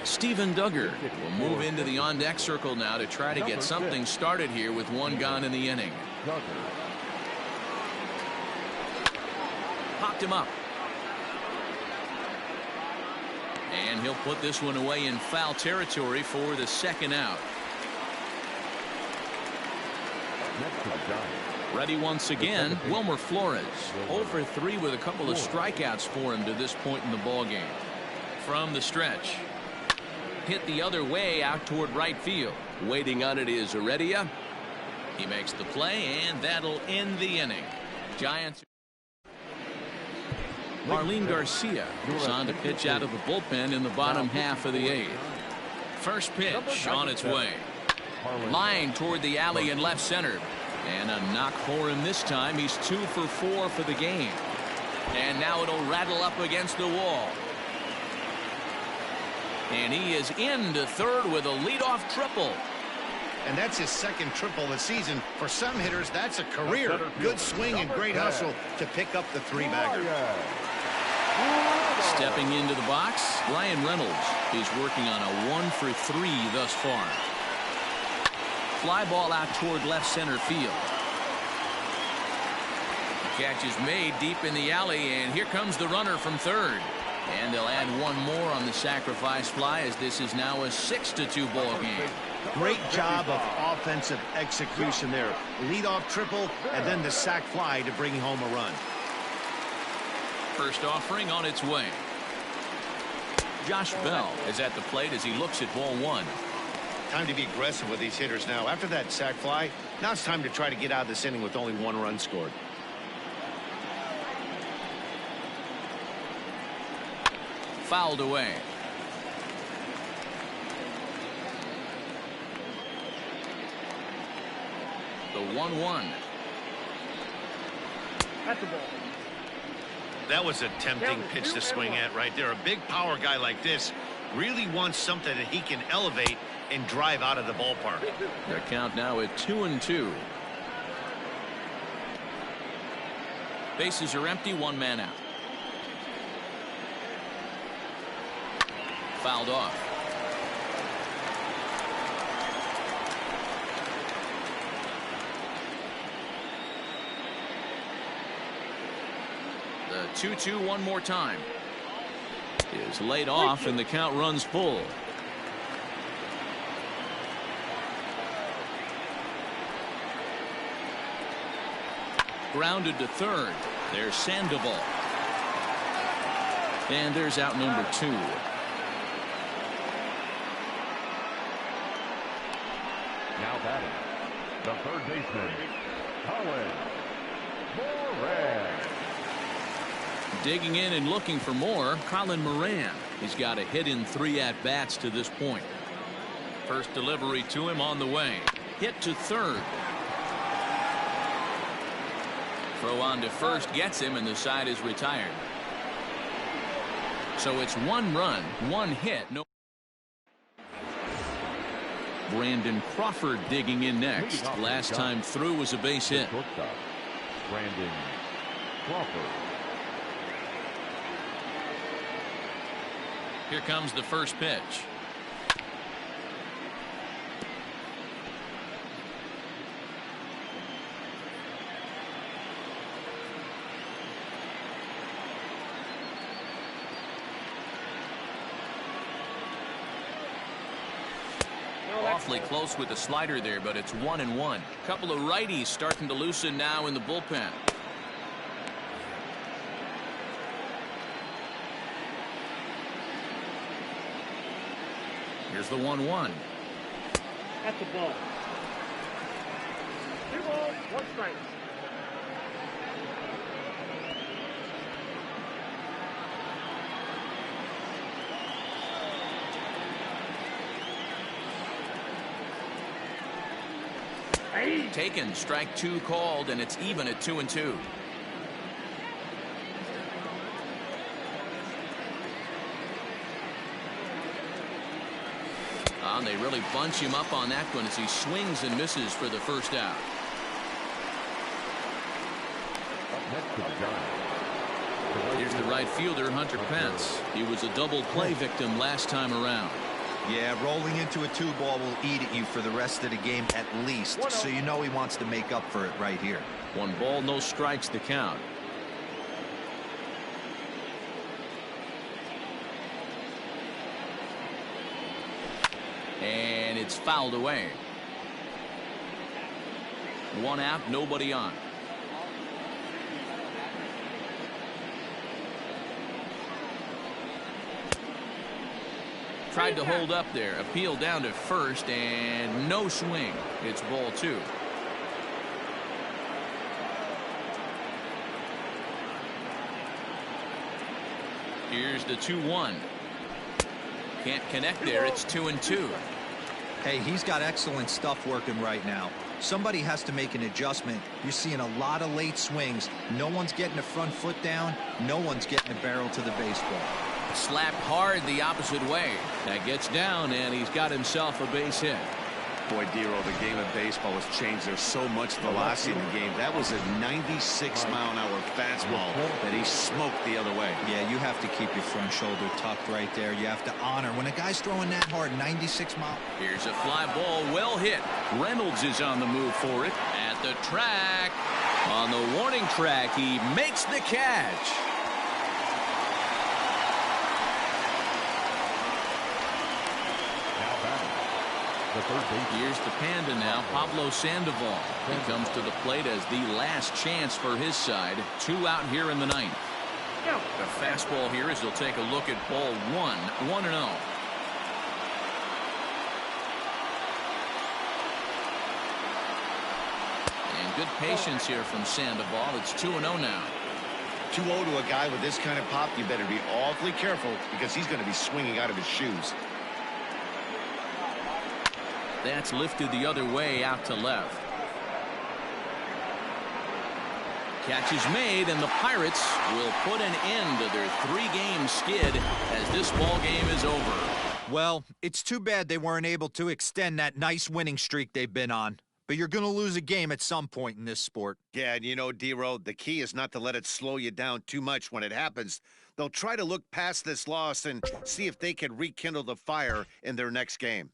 Steven Duggar will move into the on-deck circle now to try to get something started here with 1 gone in the inning. Popped him up. And he'll put this one away in foul territory for the second out. Next to the Giants. Ready once again, Wilmer Flores. 0 for 3 with a couple of strikeouts for him to this point in the ballgame. From the stretch. Hit the other way out toward right field. Waiting on it is Heredia. He makes the play, and that'll end the inning. Giants. Marlene Garcia is on to pitch out of the bullpen in the bottom half of the 8th. First pitch on its way. Line toward the alley in left center. And a knock for him this time. He's 2 for 4 for the game. And now it'll rattle up against the wall. And he is into third with a leadoff triple. And that's his second triple of the season. For some hitters, that's a career. Good swing and great hustle to pick up the 3-bagger. Stepping into the box, Ryan Reynolds. He's working on a 1 for 3 thus far. Fly ball out toward left center field. The catch is made deep in the alley, and here comes the runner from third. And they'll add one more on the sacrifice fly, as this is now a 6-2 ball game. Great job of offensive execution there. Leadoff triple and then the sac fly to bring home a run. First offering on its way. Josh Bell is at the plate as he looks at ball 1. Time to be aggressive with these hitters now. After that sac fly, now it's time to try to get out of this inning with only 1 run scored. Fouled away. The 1-1. That's the ball. That was a tempting pitch to swing at right there. A big power guy like this really wants something that he can elevate and drive out of the ballpark. The count now at 2-2. Bases are empty, 1 man out. Fouled off. The 2-2 one more time. Is laid off and the count runs full. Grounded to third. There's Sandoval. And there's out number 2. Now batting, the third baseman, Colin Moran. Digging in and looking for more, Colin Moran. He's got a hit in 3 at-bats to this point. First delivery to him on the way. Hit to third. Throw on to first gets him, and the side is retired. So it's 1 run, 1 hit. No. Brandon Crawford digging in next. Last time through was a base hit. Brandon Crawford. Here comes the first pitch. Awfully close with the slider there, but it's 1-1. Couple of righties starting to loosen now in the bullpen. Here's the 1-1. That's the ball. 2 balls, 1 strike. Taken, strike 2 called, and it's even at 2-2. And they really bunch him up on that one as he swings and misses for the first out. Up next to the Giants. Here's the right fielder, Hunter Pence. He was a double play victim last time around. Yeah, rolling into a 2-ball will eat at you for the rest of the game at least, so you know he wants to make up for it right here. 1 ball, no strikes to count. And it's fouled away. One out, nobody on. Tried to hold up there. Appeal down to first and no swing. It's ball 2. Here's the 2-1. Can't connect there. It's 2-2. Hey, he's got excellent stuff working right now. Somebody has to make an adjustment. You're seeing a lot of late swings. No one's getting the front foot down. No one's getting the barrel to the baseball. Slapped hard the opposite way. That gets down, and he's got himself a base hit. Boy, Dero, the game of baseball has changed. There's so much velocity in the game. That was a 96-mile-an-hour fastball that he smoked the other way. Yeah, you have to keep your front shoulder tucked right there. You have to honor. When a guy's throwing that hard, 96 miles. Here's a fly ball, well hit. Reynolds is on the move for it. At the track. On the warning track, he makes the catch. Here's the Panda now, Pablo Sandoval. He comes to the plate as the last chance for his side. 2 out here in the 9th. The fastball here as he'll take a look at ball 1. 1-0. And good patience here from Sandoval. It's 2-0 now. 2-0 to a guy with this kind of pop, you better be awfully careful because he's going to be swinging out of his shoes. That's lifted the other way out to left. Catch is made, and the Pirates will put an end to their 3-game skid as this ball game is over. Well, it's too bad they weren't able to extend that nice winning streak they've been on. But you're going to lose a game at some point in this sport. Yeah, and you know, Dero, the key is not to let it slow you down too much when it happens. They'll try to look past this loss and see if they can rekindle the fire in their next game.